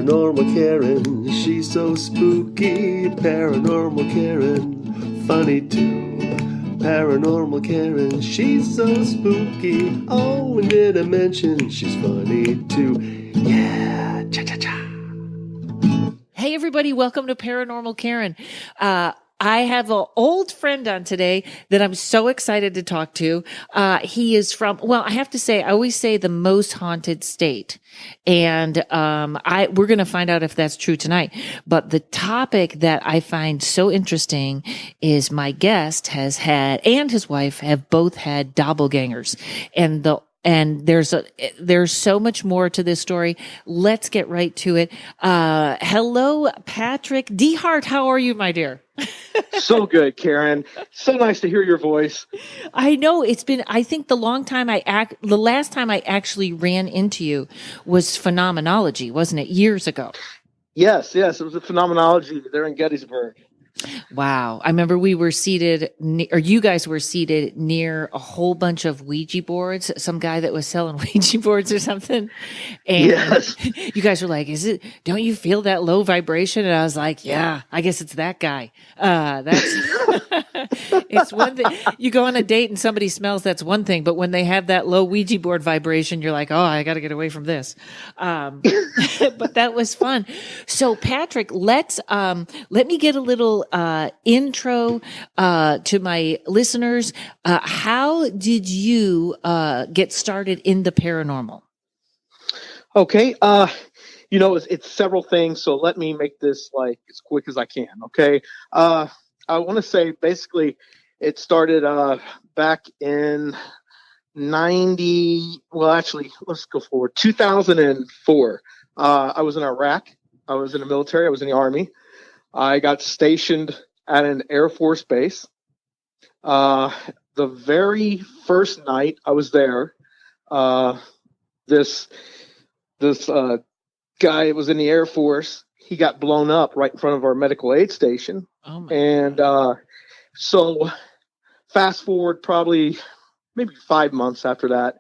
Paranormal Karen, she's so spooky. Paranormal Karen, funny too. Paranormal Karen, she's so spooky. Oh, and did I mention she's funny too? Yeah, cha-cha-cha. Hey everybody, welcome to Paranormal Karen. I have an old friend on today that I'm so excited to talk to. He is from, well, I have to say, I always say the most haunted state. And we're going to find out if that's true tonight. But the topic that I find so interesting is my guest has had, and his wife have both had doppelgangers. And there's so much more to this story. Let's get right to it. Hello, Patrick DeHart. How are you, my dear? So good, Karen. So nice to hear your voice. I know it's been, I think the last time I actually ran into you was Phenomenology, wasn't it? Years ago. Yes. It was a Phenomenology there in Gettysburg. Wow. I remember we were seated, or you guys were seated near a whole bunch of Ouija boards, some guy that was selling Ouija boards or something. And yes. You guys were like, don't you feel that low vibration? And I was like, yeah, I guess it's that guy. It's one thing. You go on a date and somebody smells, that's one thing. But when they have that low Ouija board vibration, you're like, oh, I got to get away from this. But that was fun. So Patrick, let me get a little intro to my listeners. How did you get started in the paranormal? Okay. It's several things, so let me make this like as quick as I can. Okay. I want to say basically it started back in 2004. I was in Iraq. I was in the military. I was in the Army. I got stationed at an Air Force base. The very first night I was there, this guy was in the Air Force. He got blown up right in front of our medical aid station. Oh my and so fast forward probably maybe 5 months after that,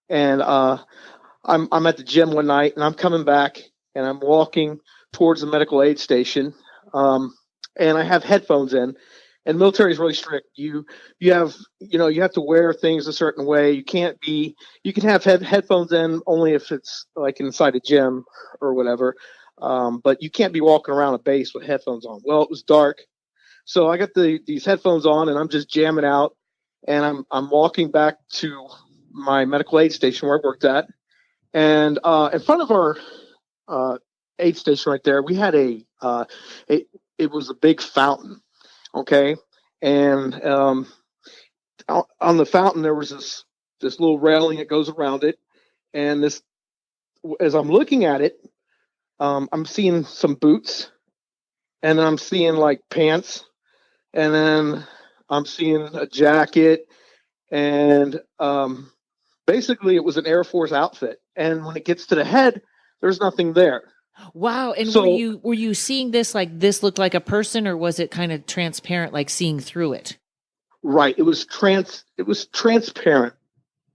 and I'm at the gym one night, and I'm coming back, and I'm walking towards the medical aid station, and I have headphones in. And the military is really strict. You have to wear things a certain way. You can have headphones in only if it's like inside a gym or whatever. But you can't be walking around a base with headphones on. Well, it was dark, so I got these headphones on, and I'm just jamming out. And I'm walking back to my medical aid station where I worked at, and in front of our aid station right there, we had it was a big fountain. Okay. And on the fountain, there was this little railing that goes around it. And as I'm looking at it, I'm seeing some boots, and then I'm seeing like pants, and then I'm seeing a jacket, and basically it was an Air Force outfit. And when it gets to the head, there's nothing there. Wow. And so, were you seeing this like this looked like a person, or was it kind of transparent, like seeing through it? Right. It was transparent.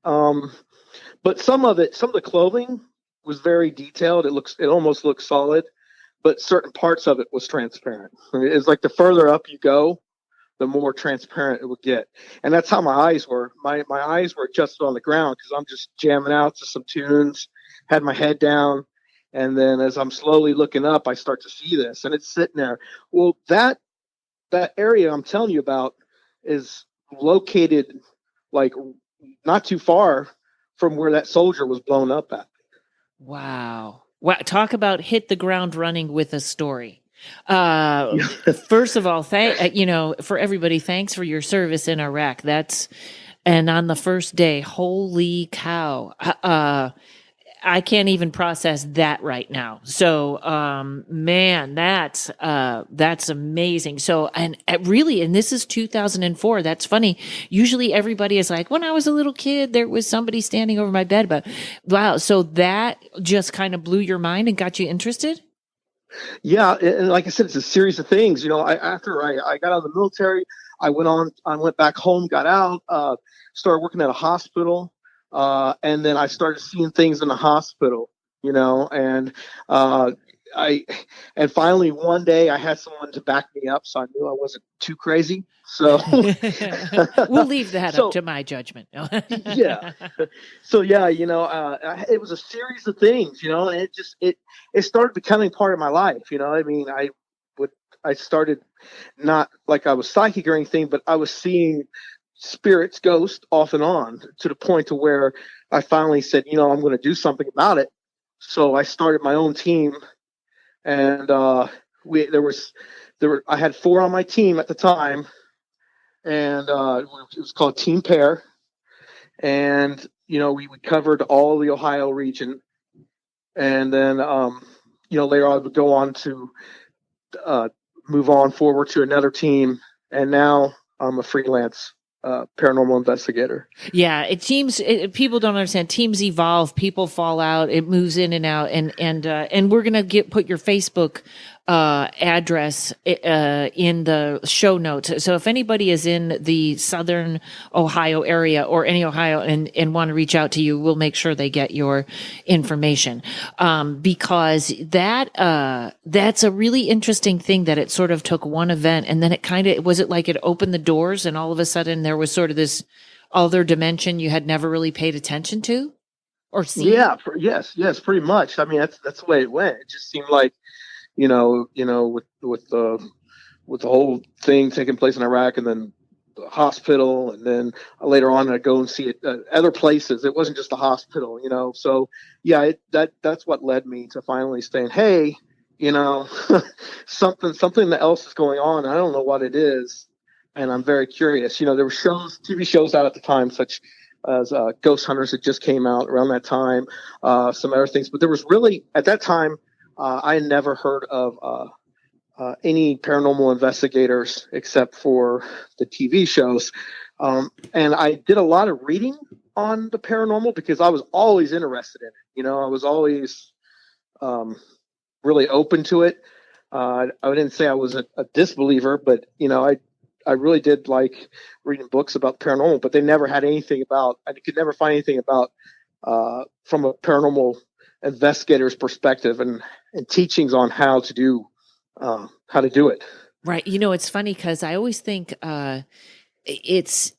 But some of the clothing was very detailed. It almost looked solid, but certain parts of it was transparent. I mean, it's like the further up you go, the more transparent it would get. And that's how my eyes were. My eyes were adjusted on the ground because I'm just jamming out to some tunes, had my head down. And then as I'm slowly looking up, I start to see this, and it's sitting there. Well, that area I'm telling you about is located like not too far from where that soldier was blown up at. Wow. Talk about hit the ground running with a story. First of all, for everybody, thanks for your service in Iraq. And on the first day, holy cow. I can't even process that right now. So, man, that's amazing. So, and this is 2004. That's funny. Usually everybody is like, when I was a little kid, there was somebody standing over my bed, but wow. So that just kind of blew your mind and got you interested? Yeah. And like I said, it's a series of things. After I got out of the military, I went back home, got out, started working at a hospital. And then I started seeing things in the hospital, and and finally one day I had someone to back me up, so I knew I wasn't too crazy. So we'll leave that so up to my judgment. yeah, so yeah, it was a series of things, and it started becoming part of my life. I mean, I started not like I was psychic or anything, but I was seeing spirits, ghosts off and on to the point to where I finally said, I'm going to do something about it. So I started my own team, and I had 4 on my team at the time, and it was called Team Pair, and we covered all the Ohio region, and then later I would go on to move on forward to another team, and now I'm a freelance paranormal investigator. Yeah, it seems people don't understand. Teams evolve, people fall out, it moves in and out, and we're gonna put your Facebook address in the show notes. So if anybody is in the southern Ohio area or any Ohio and want to reach out to you, we'll make sure they get your information. Because that's a really interesting thing that it sort of took one event and then was it like it opened the doors and all of a sudden there was sort of this other dimension you had never really paid attention to or seen? Yeah, yes, pretty much. I mean, that's the way it went. It just seemed like, with the whole thing taking place in Iraq, and then the hospital, and then later on I'd go and see it other places. It wasn't just the hospital, So yeah, that's what led me to finally saying, hey, something else is going on. I don't know what it is, and I'm very curious. There were TV shows out at the time, such as Ghost Hunters that just came out around that time, some other things, but there was really at that time. I had never heard of any paranormal investigators except for the TV shows. And I did a lot of reading on the paranormal because I was always interested in it. I was always really open to it. I didn't say I was a disbeliever, but, I really did like reading books about the paranormal, but they never had anything about, I could never find anything about from a paranormal investigator's perspective and teachings on how to do it. Right. It's funny because I always think it's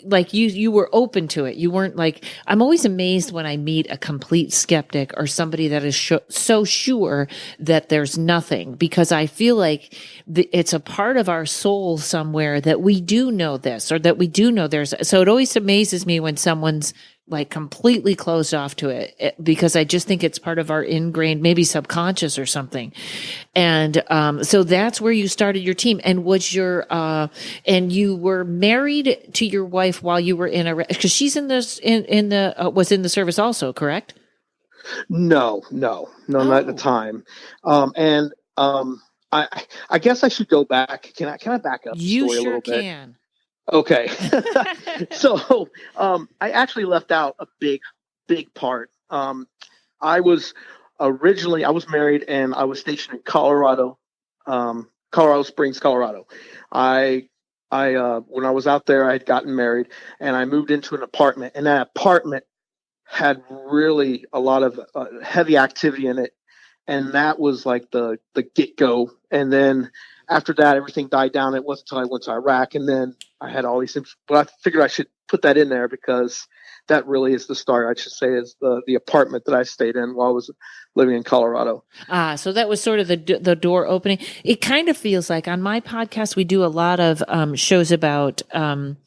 like you were open to it. You weren't like, I'm always amazed when I meet a complete skeptic or somebody that is so sure that there's nothing, because I feel like it's a part of our soul somewhere that we do know this, or that we do know there's, so it always amazes me when someone's like completely closed off to it, because I just think it's part of our ingrained, maybe subconscious or something. And so that's where you started your team. And was and you were married to your wife while you were in Iraq, because she's was in the service also, correct? No, not at the time. I guess I should go back. Can I back up the story a little bit? You sure can. Okay. So, I actually left out a big part. I was married and I was stationed in Colorado, Colorado Springs, Colorado. When I was out there, I had gotten married and I moved into an apartment, and that apartment had really a lot of heavy activity in it. And that was like the get-go. And then after that, everything died down. It wasn't until I went to Iraq, and then I had all these things. But I figured I should put that in there because that really is the start, I should say, is the apartment that I stayed in while I was living in Colorado. So that was sort of the door opening. It kind of feels like on my podcast, we do a lot of shows about, and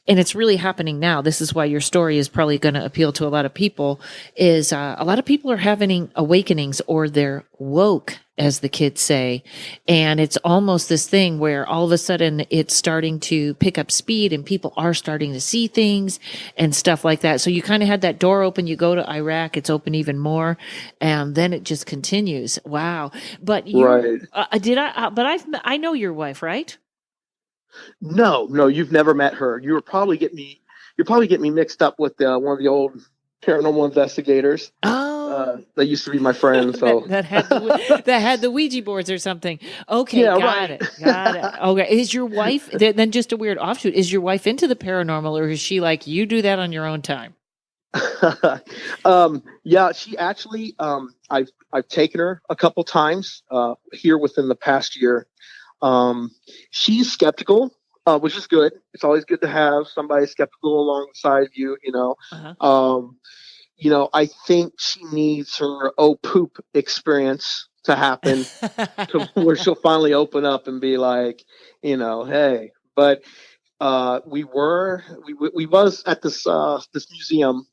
it's really happening now. This is why your story is probably going to appeal to a lot of people, is a lot of people are having awakenings, or they're woke, as the kids say. And it's almost this thing where all of a sudden it's starting to pick up speed and people are starting to see things and stuff like that. So you kind of had that door open. You go to Iraq, it's open even more. And then it just continues. Wow. But right. I know your wife, right? No, you've never met her. You're probably getting me mixed up with one of the old paranormal investigators. That used to be my friend. So that had the Ouija boards or something. Okay, yeah, got it. Okay, is your wife then just a weird offshoot? Is your wife into the paranormal, or is she like, you do that on your own time? Yeah, she actually, I've taken her a couple times here within the past year. She's skeptical, which is good. It's always good to have somebody skeptical alongside you. Uh-huh. I think she needs her oh poop experience to happen to where she'll finally open up and be like, hey. But we was at this museum,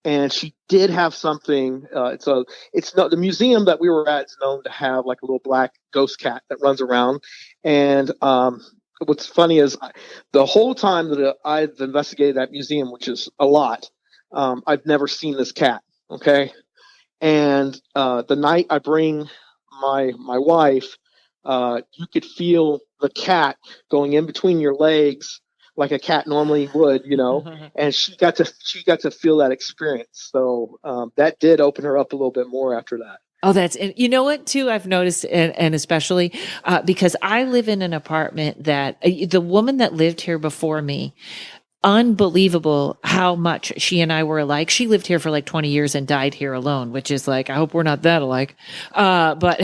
and she did have something. It's not the museum that we were at is known to have like a little black ghost cat that runs around. And what's funny is the whole time that I've investigated that museum, which is a lot, I've never seen this cat. Okay, and the night I bring my wife, you could feel the cat going in between your legs like a cat normally would, and she got to feel that experience. So that did open her up a little bit more after that. Oh, you know what, too, I've noticed, and especially because I live in an apartment that the woman that lived here before me, unbelievable how much she and I were alike. She lived here for like 20 years and died here alone, which is like, I hope we're not that alike. But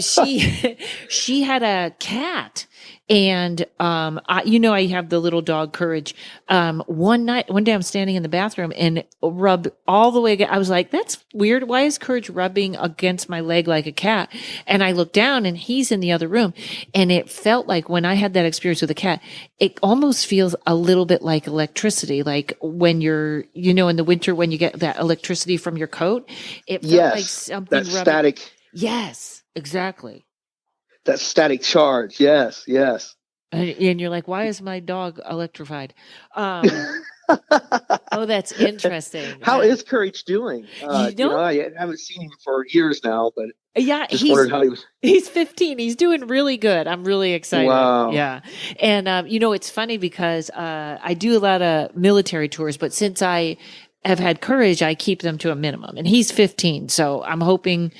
she had a cat. And, I have the little dog Courage. One day I'm standing in the bathroom and rubbed all the way again. I was like, that's weird. Why is Courage rubbing against my leg like a cat? And I looked down and he's in the other room. And it felt like when I had that experience with a cat, it almost feels a little bit like electricity. Like when you're, in the winter, when you get that electricity from your coat, it felt like something that static. Yes, exactly. That static charge. Yes. And you're like, why is my dog electrified? Oh, that's interesting. How is Courage doing? I haven't seen him for years now, but yeah, just wondered how he was. He's 15. He's doing really good. I'm really excited. Wow. Yeah. And, it's funny because I do a lot of military tours, but since I have had Courage, I keep them to a minimum. And he's 15. So I'm hoping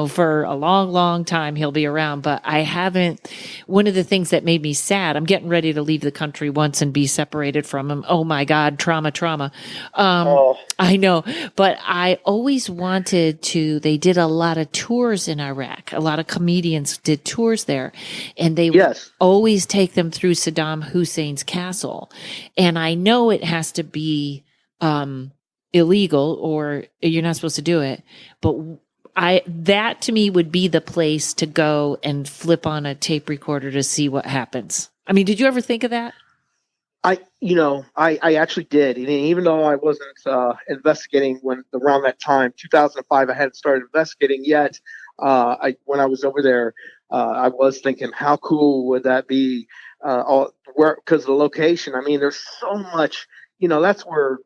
for a long, long time he'll be around, but I haven't. One of the things that made me sad, I'm getting ready to leave the country once and be separated from him. Oh my God, trauma. I know, but I always wanted to. They did a lot of tours in Iraq. A lot of comedians did tours there, and they would always take them through Saddam Hussein's castle. And I know it has to be illegal or you're not supposed to do it, but that to me would be the place to go and flip on a tape recorder to see what happens. I mean, did you ever think of that? I actually did. And even though I wasn't investigating around that time, 2005, I hadn't started investigating yet. When I was over there, I was thinking, how cool would that be? Because the location, I mean, there's so much. That's where,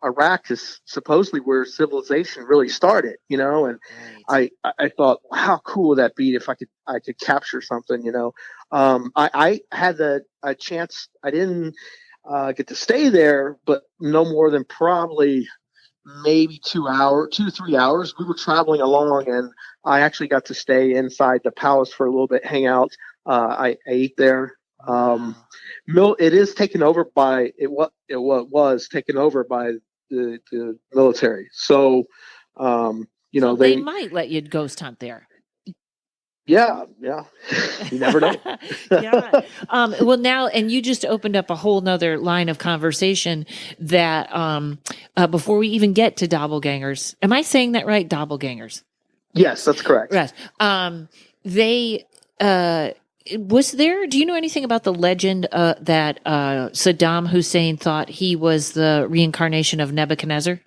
Iraq is supposedly where civilization really started, and right. I thought, wow, how cool would that be if I could capture something, I had a chance. I didn't get to stay there, but no more than probably maybe 2 to 3 hours. We were traveling along, and I actually got to stay inside the palace for a little bit, hang out. I ate there. It is taken over by it was taken over by the military. So, they might let you ghost hunt there. Yeah. You never know. Yeah. Well, now, and you just opened up a whole nother line of conversation that before we even get to doppelgangers, am I saying that right? Doppelgangers. Yes, that's correct. Right. Was there, do you know anything about the legend that Saddam Hussein thought he was the reincarnation of Nebuchadnezzar?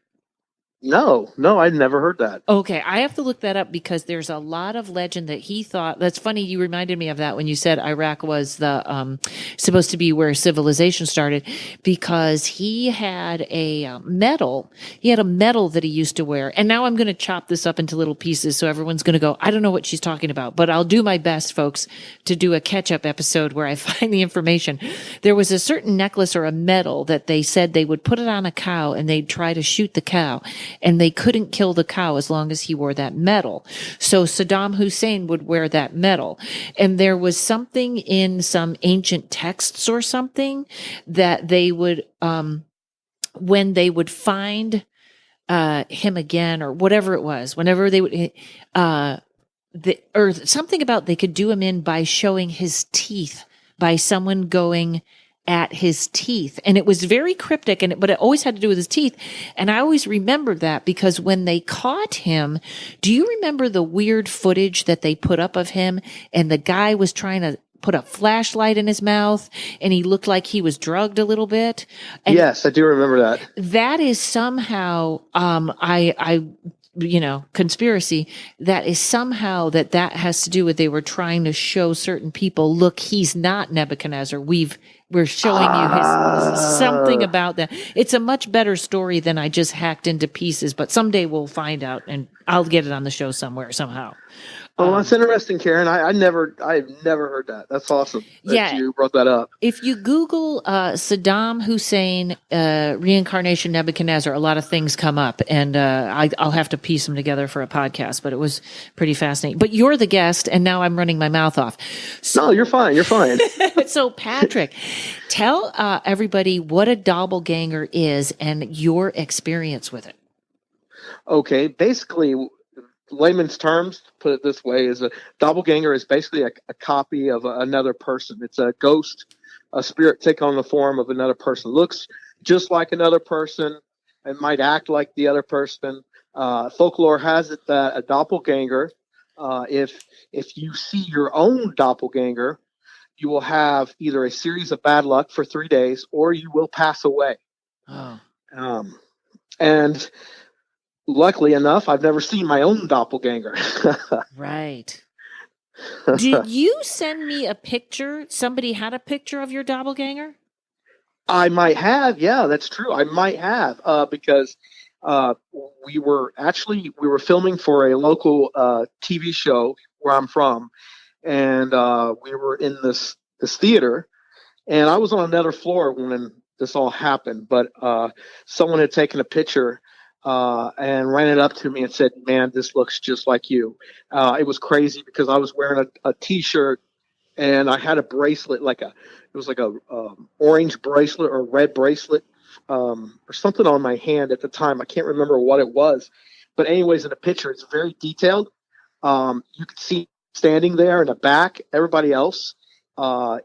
No, I'd never heard that. Okay, I have to look that up because there's a lot of legend that he thought. That's funny. You reminded me of that when you said Iraq was the supposed to be where civilization started, because he had a medal. He had a medal that he used to wear. And now I'm going to chop this up into little pieces, so everyone's going to go, I don't know what she's talking about, but I'll do my best, folks, to do a catch-up episode where I find the information. There was a certain necklace or a medal that they said they would put it on a cow and they'd try to shoot the cow. And they couldn't kill the cow as long as he wore that medal. So Saddam Hussein would wear that medal. And there was something in some ancient texts or something that they would, when they would find him again or whatever it was, whenever they would, or something about they could do him in by showing his teeth, by someone going at his teeth. And it was very cryptic, but it always had to do with his teeth. And I always remembered that because when they caught him, do you remember the weird footage that they put up of him and the guy was trying to put a flashlight in his mouth and he looked like he was drugged a little bit? And yes, I do remember that. that is somehow, conspiracy, that is somehow that has to do with they were trying to show certain people, look, he's not Nebuchadnezzar. We're showing you something about that. It's a much better story than I just hacked into pieces, but someday we'll find out and I'll get it on the show somewhere, somehow. Oh, that's interesting, Karen. I've never heard that. That's awesome that you brought that up. If you Google Saddam Hussein reincarnation Nebuchadnezzar, a lot of things come up, and I'll have to piece them together for a podcast. But it was pretty fascinating. But you're the guest, and now I'm running my mouth off. So, no, you're fine. You're fine. So, Patrick, tell everybody what a doppelganger is and your experience with it. Okay, basically, layman's terms, put it this way, is a doppelganger is basically a copy of another person. It's a ghost, a spirit taking on the form of another person. Looks just like another person and might act like the other person. Folklore has it that a doppelganger, if you see your own doppelganger, you will have either a series of bad luck for 3 days or you will pass away. Oh. And luckily enough, I've never seen my own doppelganger. Right. Did you send me a picture? Somebody had a picture of your doppelganger? I might have. Yeah, that's true. I might have because we were filming for a local TV show where I'm from, and we were in this theater, and I was on another floor when this all happened, but someone had taken a picture and ran it up to me and said, "Man, this looks just like you." It was crazy because I was wearing a T-shirt and I had a bracelet, it was like a orange bracelet or red bracelet or something on my hand at the time. I can't remember what it was, but anyways, in the picture, it's very detailed. You could see standing there in the back. Everybody else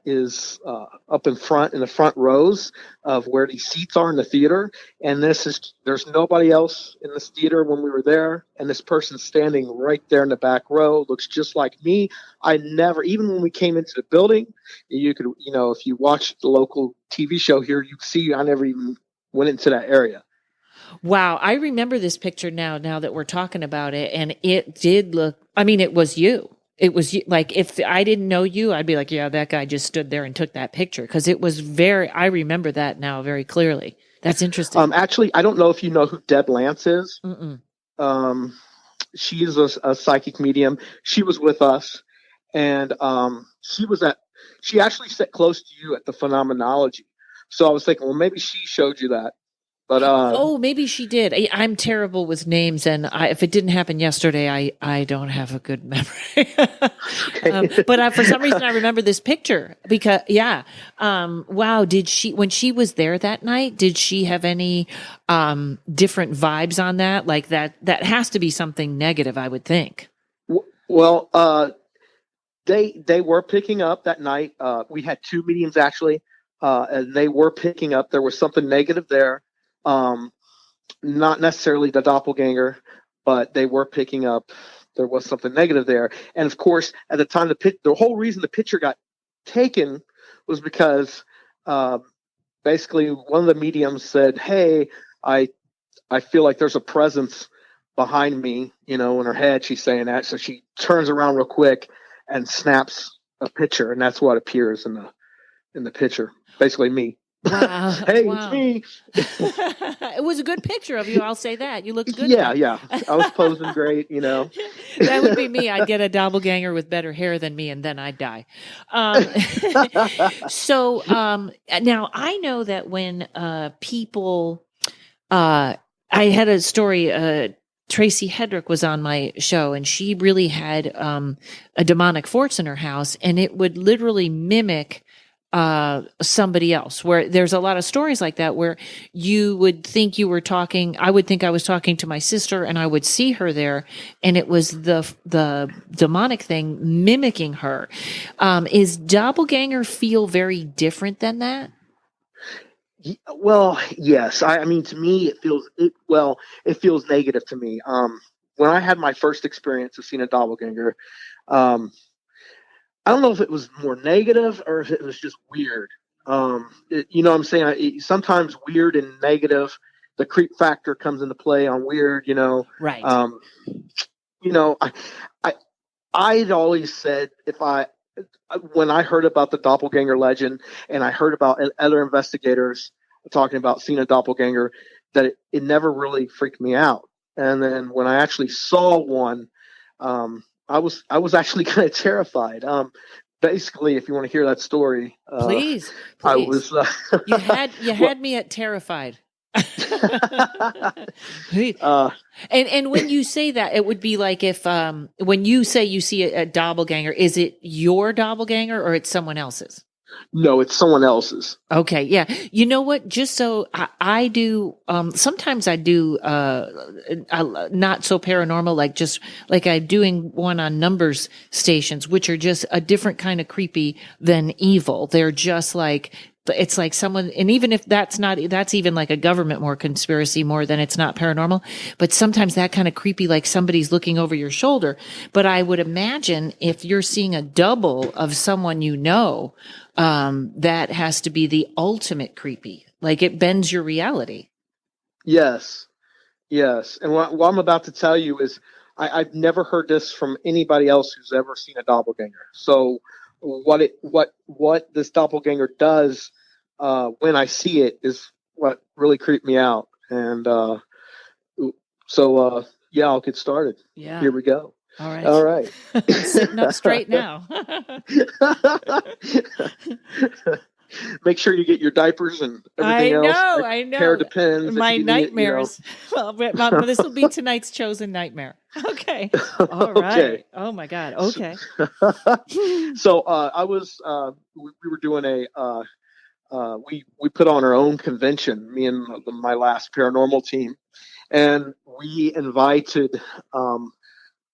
is up in front, in the front rows of where these seats are in the theater. And there's nobody else in this theater when we were there. And this person's standing right there in the back row, looks just like me. Even when we came into the building, you could, if you watch the local TV show here, you see I never even went into that area. Wow. I remember this picture now that we're talking about it. And it did look, it was you. It was like, if I didn't know you, I'd be like, yeah, that guy just stood there and took that picture. Cause it was I remember that now very clearly. That's interesting. Actually, I don't know if you know who Deb Lance is. Mm-mm. She is a psychic medium. She was with us and, she actually sat close to you at the phenomenology. So I was thinking, well, maybe she showed you that. But maybe she did. I'm terrible with names, and if it didn't happen yesterday, I don't have a good memory. But for some reason, I remember this picture because, wow. When she was there that night, did she have any different vibes on that? Like that has to be something negative, I would think. Well, they were picking up that night. We had two mediums actually, and they were picking up. There was something negative there. Not necessarily the doppelganger, but they were picking up there was something negative there. And of course, at the time the whole reason the picture got taken was because basically one of the mediums said, "Hey, I feel like there's a presence behind me," in her head. She's saying that, so she turns around real quick and snaps a picture, and that's what appears in the picture. Basically, me. Wow. Hey, wow. It's me. It was a good picture of you. I'll say that. You looked good. Yeah. I was posing great, That would be me. I'd get a doppelganger with better hair than me, and then I'd die. So now I know that when people, I had a story, Tracy Hedrick was on my show, and she really had a demonic force in her house, and it would literally mimic somebody else, where there's a lot of stories like that where you would think you were talking. I would think I was talking to my sister and I would see her there and it was the demonic thing mimicking her. Is doppelganger feel very different than that? Well, yes. I mean, to me, it feels negative to me. When I had my first experience of seeing a doppelganger, um, I don't know if it was more negative or if it was just weird. You know what I'm saying? Sometimes weird and negative, the creep factor comes into play on weird, Right. You know, I, I'd always said when I heard about the doppelganger legend and I heard about other investigators talking about seeing a doppelganger, that it never really freaked me out. And then when I actually saw one, I was actually kind of terrified. Basically, if you want to hear that story, Please. I was. You had me at terrified. And when you say that, it would be like if when you say you see a doppelganger, is it your doppelganger or it's someone else's? No, it's someone else's. Okay, yeah. You know what? Just so I do, sometimes I do not so paranormal, like just like I'm doing one on numbers stations, which are just a different kind of creepy than evil. They're just like, it's like someone, and even if that's even like a government more conspiracy more than it's not paranormal, but sometimes that kind of creepy, like somebody's looking over your shoulder. But I would imagine if you're seeing a double of someone that has to be the ultimate creepy. Like it bends your reality. Yes. And what I'm about to tell you is I've never heard this from anybody else who's ever seen a doppelganger. So what this doppelganger does when I see it is what really creeped me out. And yeah, I'll get started. Yeah. Here we go. All right. I'm sitting up straight now. Make sure you get your diapers and everything else. I know. Pair of depends. My nightmares. Well, this will be tonight's chosen nightmare. Okay. All right. Okay. Oh my God. Okay. So I was. We were doing we put on our own convention. Me and my last paranormal team, and we invited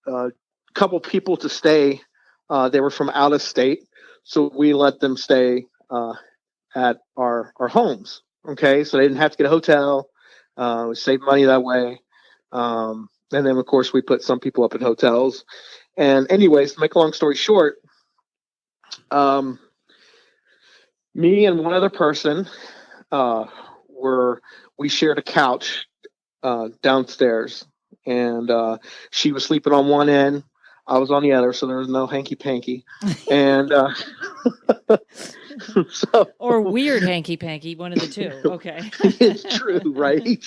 a couple people to stay. They were from out of state, so we let them stay at our homes. Okay, so they didn't have to get a hotel. We saved money that way. And then, of course, we put some people up in hotels. And anyways, to make a long story short, me and one other person we shared a couch downstairs. And she was sleeping on one end. I was on the other, so there was no hanky-panky. And or weird hanky-panky, one of the two. Okay. It's true, right?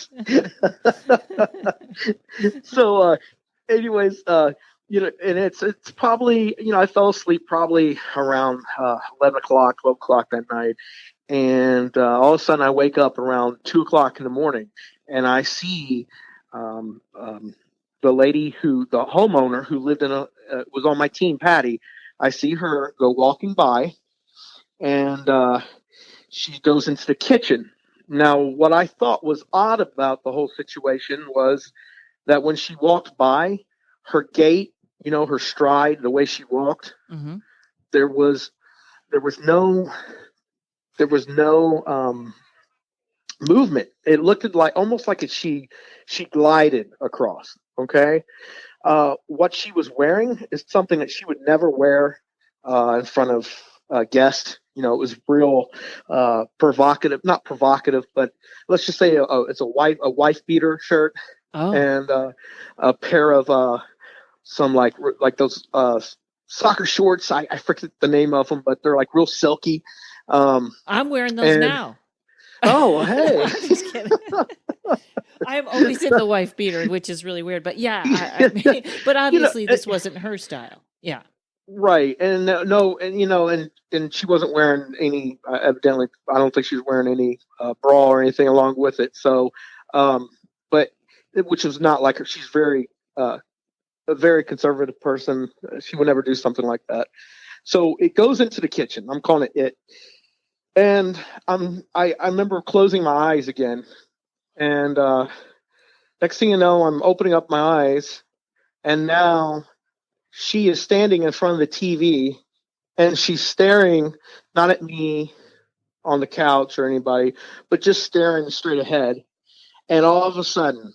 So, anyways, and it's probably, I fell asleep probably around 11 o'clock, 12 o'clock that night. And all of a sudden I wake up around 2 o'clock in the morning and I see the lady the homeowner who lived was on my team, Patty. I see her go walking by, and she goes into the kitchen. Now, what I thought was odd about the whole situation was that when she walked by, her gait, her stride, the way she walked, mm-hmm. there was no movement. It looked like almost like she glided across. Okay. What she was wearing is something that she would never wear in front of guests. It was real provocative, not provocative, but let's just say it's a wife beater shirt. Oh. And a pair of some like those soccer shorts. I forget the name of them, but they're like real silky. I'm wearing those now. Oh, hey. Just kidding. I'm always in the wife beater, which is really weird. But yeah, but obviously this wasn't her style. Yeah. Right. And and she wasn't wearing any, evidently, I don't think she was wearing any bra or anything along with it. So, but which was not like her. She's a very conservative person. She would never do something like that. So it goes into the kitchen. I'm calling it. And I remember closing my eyes again. And next thing you know, I'm opening up my eyes. And now she is standing in front of the TV. And she's staring not at me on the couch or anybody, but just staring straight ahead. And all of a sudden,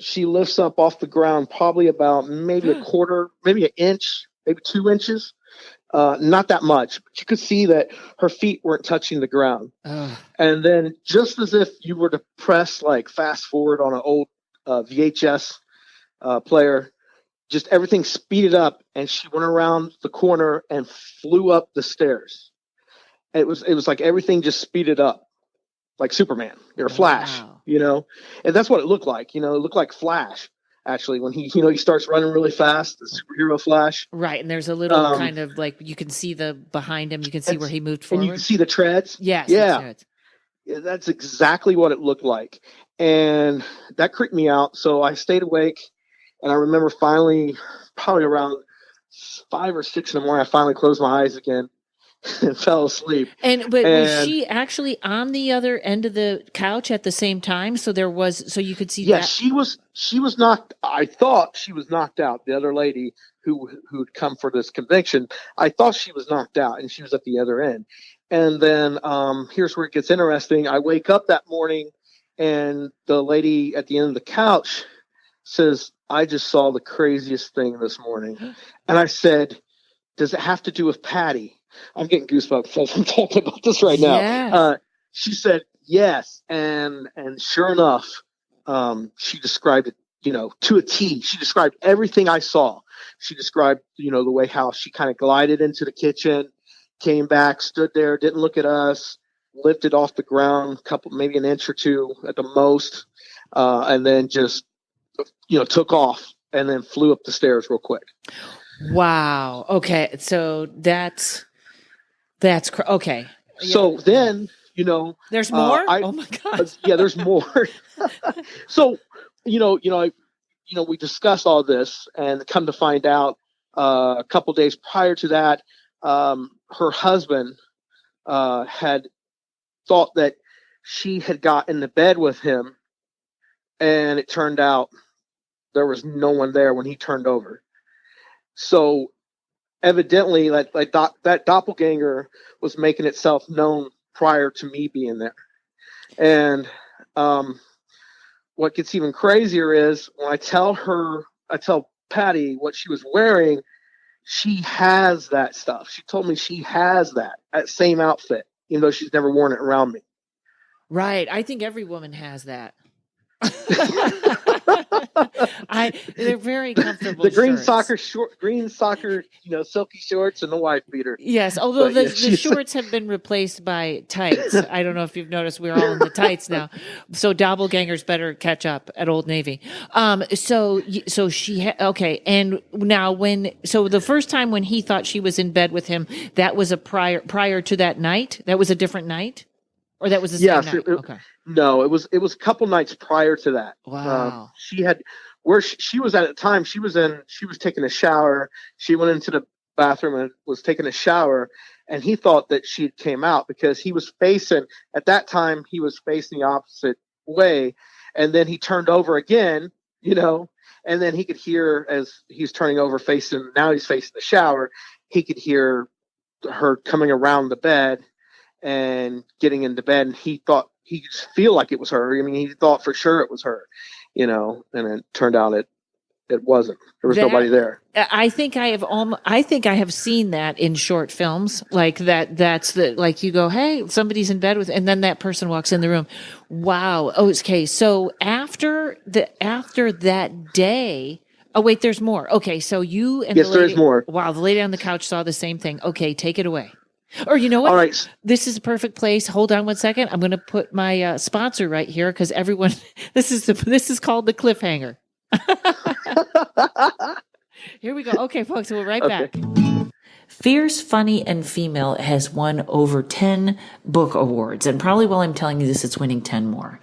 she lifts up off the ground, probably about maybe a quarter, maybe an inch, maybe 2 inches. Not that much, but you could see that her feet weren't touching the ground. And then, just as if you were to press like fast forward on an old VHS player, just everything speeded up, and she went around the corner and flew up the stairs. It was like everything just speeded up, like Superman or Flash, you know. And that's what it looked like. You know, it looked like Flash actually when he starts running really fast, the superhero Flash. Right, and there's a little kind of like you can see the behind him. You can see where he moved forward, and you can see the treads. Yes, yeah, that's exactly what it looked like, and that creeped me out. So I stayed awake. And I remember finally, probably around 5 or 6 in the morning, I finally closed my eyes again and fell asleep. But was she actually on the other end of the couch at the same time? So you could see. Yes, that? She was knocked. I thought she was knocked out. The other lady who'd come for this conviction, I thought she was knocked out, and she was at the other end. And then here's where it gets interesting. I wake up that morning, and the lady at the end of the couch says, "I just saw the craziest thing this morning." And I said, "Does it have to do with Patty?" I'm getting goosebumps as I'm talking about this right now. She said, "Yes." And sure enough, she described it, to a T. She described everything I saw. She described, the way how she kind of glided into the kitchen, came back, stood there, didn't look at us, lifted off the ground, maybe an inch or two at the most, and then just took off and then flew up the stairs real quick. Wow. Okay. So that's okay. So then, there's more. Oh my God. Yeah, there's more. So, we discussed all this, and come to find out, a couple days prior to that, her husband had thought that she had got into bed with him, and it turned out there was no one there when he turned over. So evidently, that doppelganger was making itself known prior to me being there. And what gets even crazier is when I tell Patty what she was wearing, she has that stuff. She told me she has that same outfit, even though she's never worn it around me. Right. I think every woman has that. They're very comfortable. The green shirts. green soccer, silky shorts and the wife beater. Yes, although the shorts have been replaced by tights. I don't know if you've noticed, we're all in the tights now. So doppelgangers better catch up at Old Navy. So she okay. And now the first time when he thought she was in bed with him, that was prior to that night. That was a different night, or that was the same night. Okay. No, it was a couple nights prior to that. Wow. She had where she was at the time. She was taking a shower. She went into the bathroom and was taking a shower, and he thought that she came out because he was facing the opposite way, and then he turned over again, and then he could hear as he's turning over now he's facing the shower, he could hear her coming around the bed and getting into bed, and he thought he could just feel like it was her. I mean, he thought for sure it was her, and it turned out it wasn't. There was nobody there. I think I have seen that in short films like that. That's like you go, hey, somebody's in bed with, and then that person walks in the room. Wow. Oh, okay. So after that day. Oh wait, there's more. Okay, so you and yes, there is more. Wow, the lady on the couch saw the same thing. Okay, take it away. Or you know what? All right. This is a perfect place. Hold on 1 second. I'm going to put my sponsor right here because everyone. This is called the cliffhanger. Here we go. Okay, folks, we'll be right back. Fierce, Funny, and Female has won over 10 book awards, and probably while I'm telling you this, it's winning 10 more.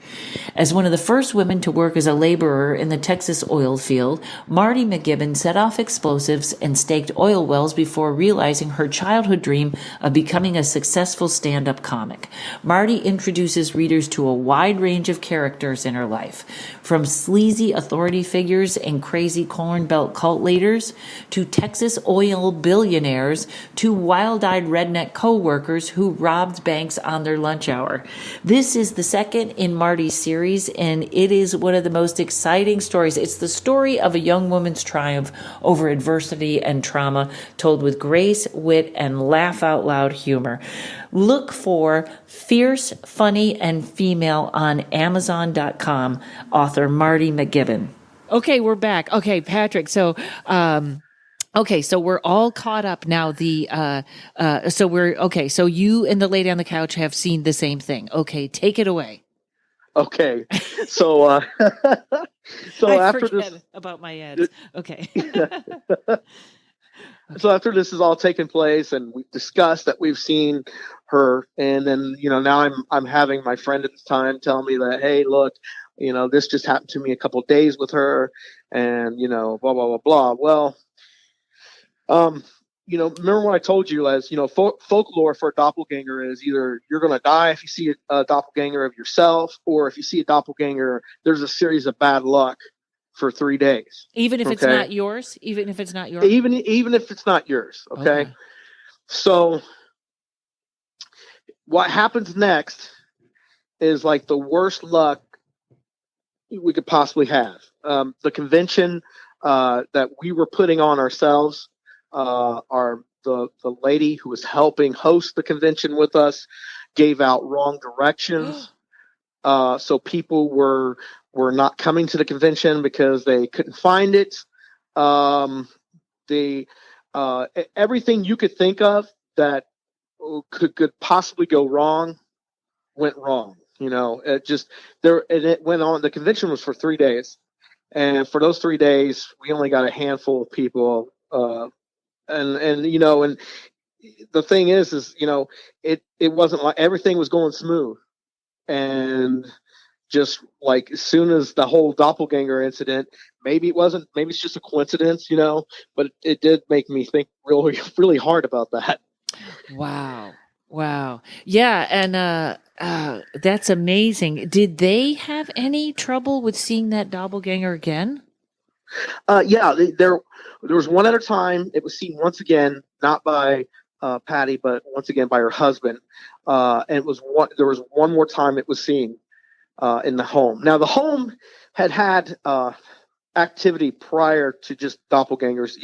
As one of the first women to work as a laborer in the Texas oil field, Marty McGibbon set off explosives and staked oil wells before realizing her childhood dream of becoming a successful stand-up comic. Marty introduces readers to a wide range of characters in her life, from sleazy authority figures and crazy Corn Belt cult leaders to Texas oil billionaires to wild-eyed redneck co-workers who robbed banks on their lunch hour. This is the second in Marty's series, and it is one of the most exciting stories. It's the story of a young woman's triumph over adversity and trauma, told with grace, wit, and laugh-out-loud humor. Look for Fierce, Funny, and Female on Amazon.com, author Marty McGibbon. Okay, we're back. Okay, Patrick, so we're all caught up now. So you and the lady on the couch have seen the same thing. Okay, take it away. Okay. So so I after forget this about my ads. Okay. So after this has all taken place and we've discussed that we've seen her, and then, now I'm having my friend at the time tell me that, hey, look, this just happened to me a couple of days with her, and, blah, blah, blah, blah. Well, remember what I told you as, folklore for a doppelganger is either you're going to die if you see a doppelganger of yourself, or if you see a doppelganger, there's a series of bad luck for 3 days. Even if it's not yours? Even if it's not yours? Even if it's not yours. Okay. So what happens next is like the worst luck we could possibly have. The convention that we were putting on ourselves, the lady who was helping host the convention with us gave out wrong directions. So people were not coming to the convention because they couldn't find it. Everything you could think of that could possibly go wrong went wrong. It went on. The convention was for 3 days, and for those 3 days, we only got a handful of people. And the thing is, it wasn't like everything was going smooth, and just like as soon as the whole doppelganger incident, maybe it's just a coincidence, but it did make me think really, really hard about that. Wow. Yeah. And that's amazing. Did they have any trouble with seeing that doppelganger again? Yeah, there was one other time it was seen once again, not by Patty, but once again by her husband. And there was one more time it was seen in the home. Now the home had activity prior to just doppelgangers.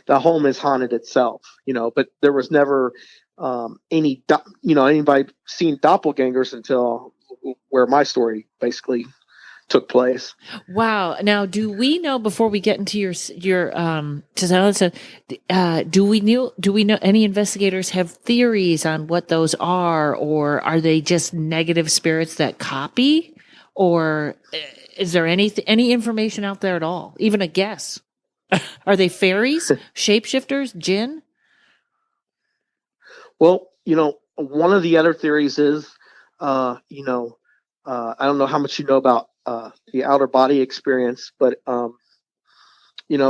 The home is haunted itself, but there was never anybody seen doppelgangers until where my story basically took place. Wow. Now, do we know, before we get into your do we know any investigators have theories on what those are, or are they just negative spirits that copy, or is there any information out there at all? Even a guess? Are they fairies, shapeshifters, jinn? Well, one of the other theories is, I don't know how much you know about the outer body experience, but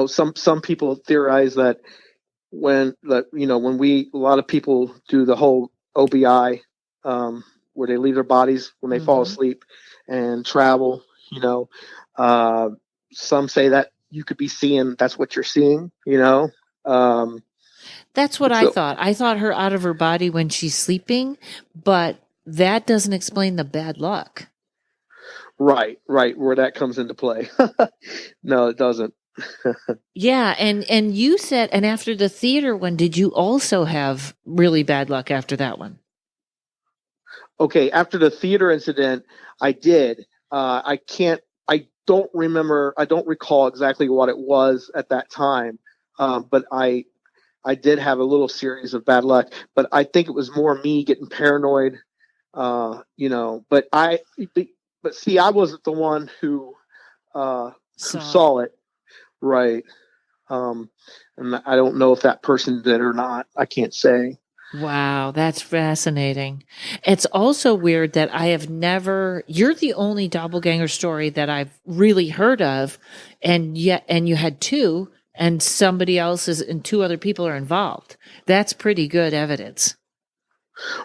some people theorize that when a lot of people do the whole OBI, where they leave their bodies when they fall asleep and travel, some say that you could be seeing, that's what you're seeing, That's what I thought. I thought her out of her body when she's sleeping, but that doesn't explain the bad luck. Right, where that comes into play. No, it doesn't. Yeah, and you said, and after the theater one, did you also have really bad luck after that one? Okay, after the theater incident, I did. I don't recall exactly what it was at that time, but I did have a little series of bad luck. But I think it was more me getting paranoid, But see, I wasn't the one who saw it, right? And I don't know if that person did or not. I can't say. Wow, that's fascinating. It's also weird that you're the only doppelganger story that I've really heard of, and you had two, and and two other people are involved. That's pretty good evidence.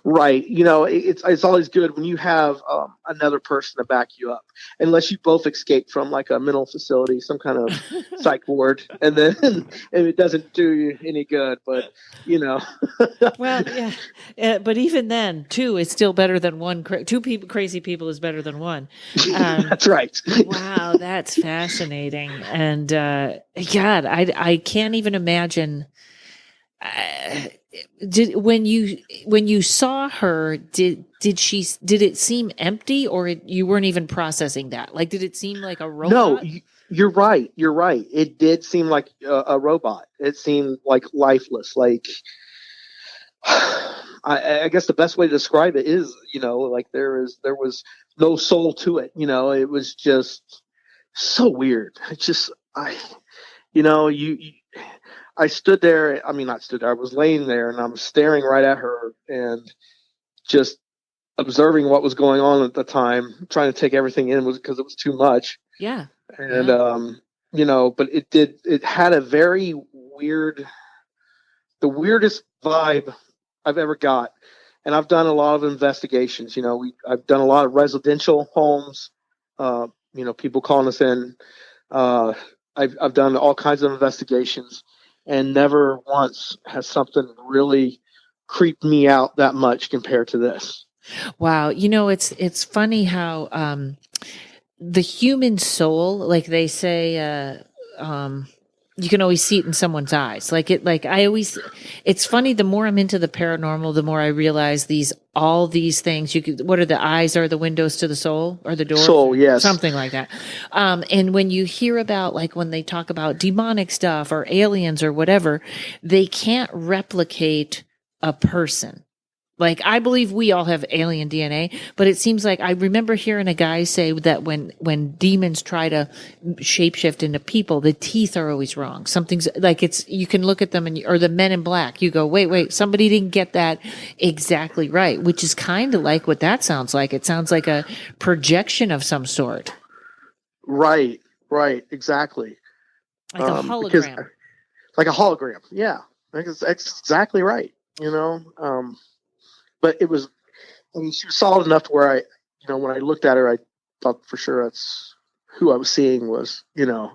Right. It's always good when you have another person to back you up, unless you both escape from like a mental facility, some kind of psych ward, and then and it doesn't do you any good. But Well, yeah, but even then, two is still better than one. Two people, crazy people, is better than one. That's right. Wow, that's fascinating. And God, I can't even imagine. When you saw her, did it seem empty, or you weren't even processing that? Like, did it seem like a robot? No, you're right. You're right. It did seem like a robot. It seemed like lifeless. Like, I guess the best way to describe it is, like there was no soul to it. It was just so weird. It's just I stood there. I mean, not stood there. I was laying there, and I'm staring right at her, and just observing what was going on at the time, trying to take everything in, was because it was too much. Yeah. And but it had a very weird, the weirdest vibe I've ever got. And I've done a lot of investigations. I've done a lot of residential homes. People calling us in. I've done all kinds of investigations, and never once has something really creeped me out that much compared to this. Wow. It's funny how the human soul, like they say, you can always see it in someone's eyes. It's funny. The more I'm into the paranormal, the more I realize all these things. What are the eyes are the windows to the soul, or the doors? Soul, yes. Something like that. And when you hear about, like, when they talk about demonic stuff or aliens or whatever, they can't replicate a person. Like, I believe we all have alien DNA, but it seems like I remember hearing a guy say that when demons try to shapeshift into people, the teeth are always wrong. Something's like, you can look at them or the Men in Black, you go, wait, somebody didn't get that exactly right, which is kind of like what that sounds like. It sounds like a projection of some sort. Right, exactly. Like a hologram. Like a hologram, yeah. That's exactly right, But it was, she was solid enough to where when I looked at her, I thought for sure that's who I was seeing was, and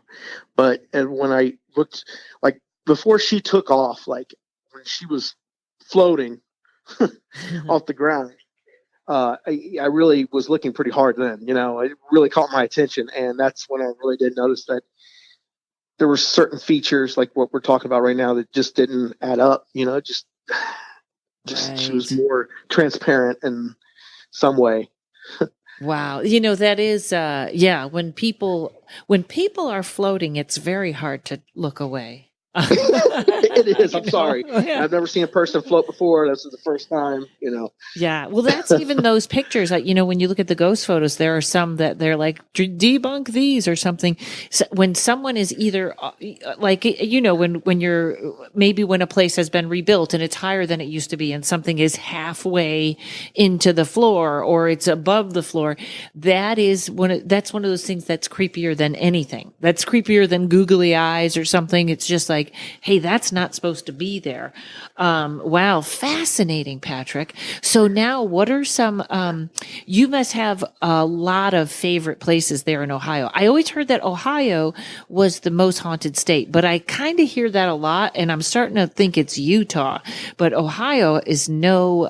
when I looked, like, before she took off, like when she was floating off the ground, I really was looking pretty hard then, it really caught my attention. And that's when I really did notice that there were certain features like what we're talking about right now that just didn't add up, just right. She was more transparent in some way. Wow. That is, when people are floating, it's very hard to look away. It is. I'm sorry. Yeah. I've never seen a person float before. This is the first time, Yeah. Well, that's even those pictures. Like, when you look at the ghost photos, there are some that they're like, debunk these or something. So when someone is either like, when you're, maybe when a place has been rebuilt and it's higher than it used to be and something is halfway into the floor or it's above the floor, that's one of those things that's creepier than anything. That's creepier than googly eyes or something. It's just like, hey, that's not supposed to be there. Wow. Fascinating, Patrick. So now what are some, you must have a lot of favorite places there in Ohio. I always heard that Ohio was the most haunted state, but I kind of hear that a lot, and I'm starting to think it's Utah, but Ohio is you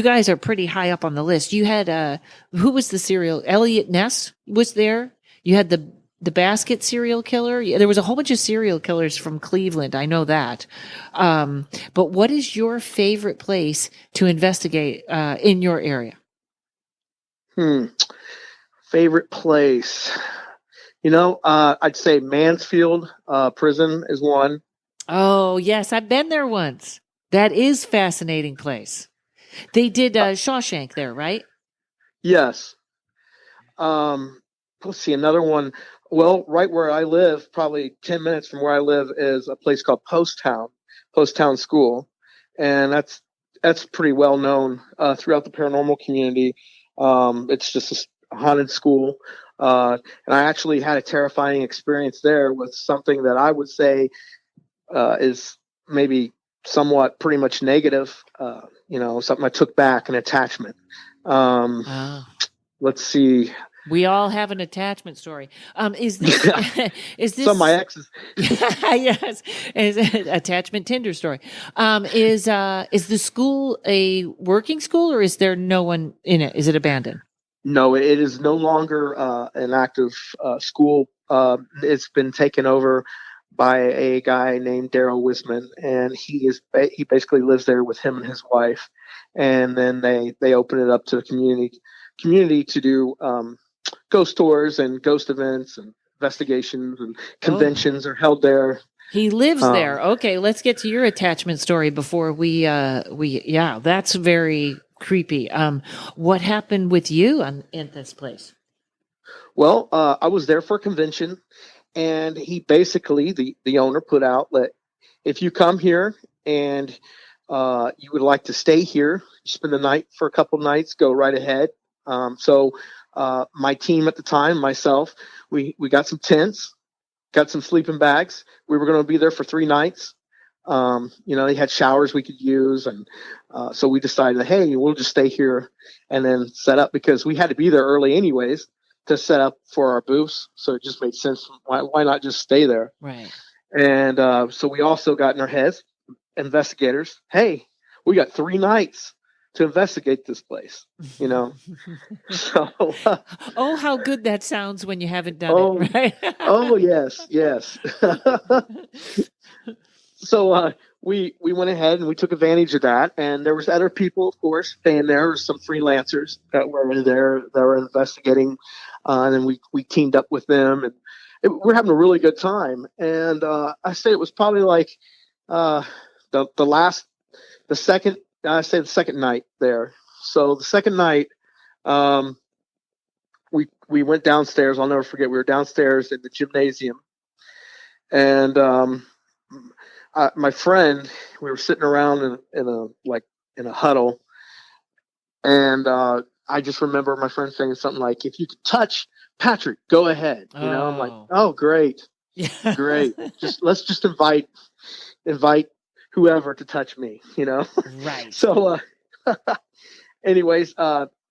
guys are pretty high up on the list. You had, who was the serial? Elliot Ness was there. You had the basket serial killer. There was a whole bunch of serial killers from Cleveland. I know that. But what is your favorite place to investigate in your area? Favorite place. I'd say Mansfield prison is one. Oh, yes. I've been there once. That is a fascinating place. They did Shawshank there, right? Yes. Let's see, another one. Well, right where I live, probably 10 minutes from where I live, is a place called Post Town School. And that's pretty well known throughout the paranormal community. It's just a haunted school. And I actually had a terrifying experience there with something that I would say is maybe somewhat pretty much negative. Something I took back, an attachment. Ah. Let's see. We all have an attachment story. Is this is this Some of my exes? yes, is attachment Tinder story. Is the school a working school, or is there no one in it? Is it abandoned? No, it is no longer an active school. It's been taken over by a guy named Daryl Wisman, and he basically lives there with him and his wife. And then they open it up to the community to do ghost tours and ghost events and investigations, and conventions are held there. He lives there. Okay, let's get to your attachment story before we that's very creepy. What happened with you in this place? Well, I was there for a convention, and he basically, the owner put out that if you come here and you would like to stay here, spend the night for a couple nights, go right ahead. So my team at the time, myself, we got some tents, got some sleeping bags. We were going to be there for 3 nights. They had showers we could use. And so we decided, hey, we'll just stay here and then set up, because we had to be there early anyways to set up for our booths. So it just made sense. Why not just stay there? Right. And so we also got in our heads, investigators, hey, we got 3 nights to investigate this place, So, oh, how good that sounds when you haven't done it, right? Oh, yes. So we went ahead and we took advantage of that, and there was other people, of course, staying there. There were some freelancers that were in there that were investigating, and then we teamed up with them, and we're having a really good time. And I say it was probably like the second night there. So the second night, we went downstairs. I'll never forget. We were downstairs in the gymnasium, and my friend, we were sitting around in a huddle, and I just remember my friend saying something like, "If you could touch Patrick, go ahead." I'm like, "Oh, great, great. Let's just invite whoever to touch me." Right. So, anyways,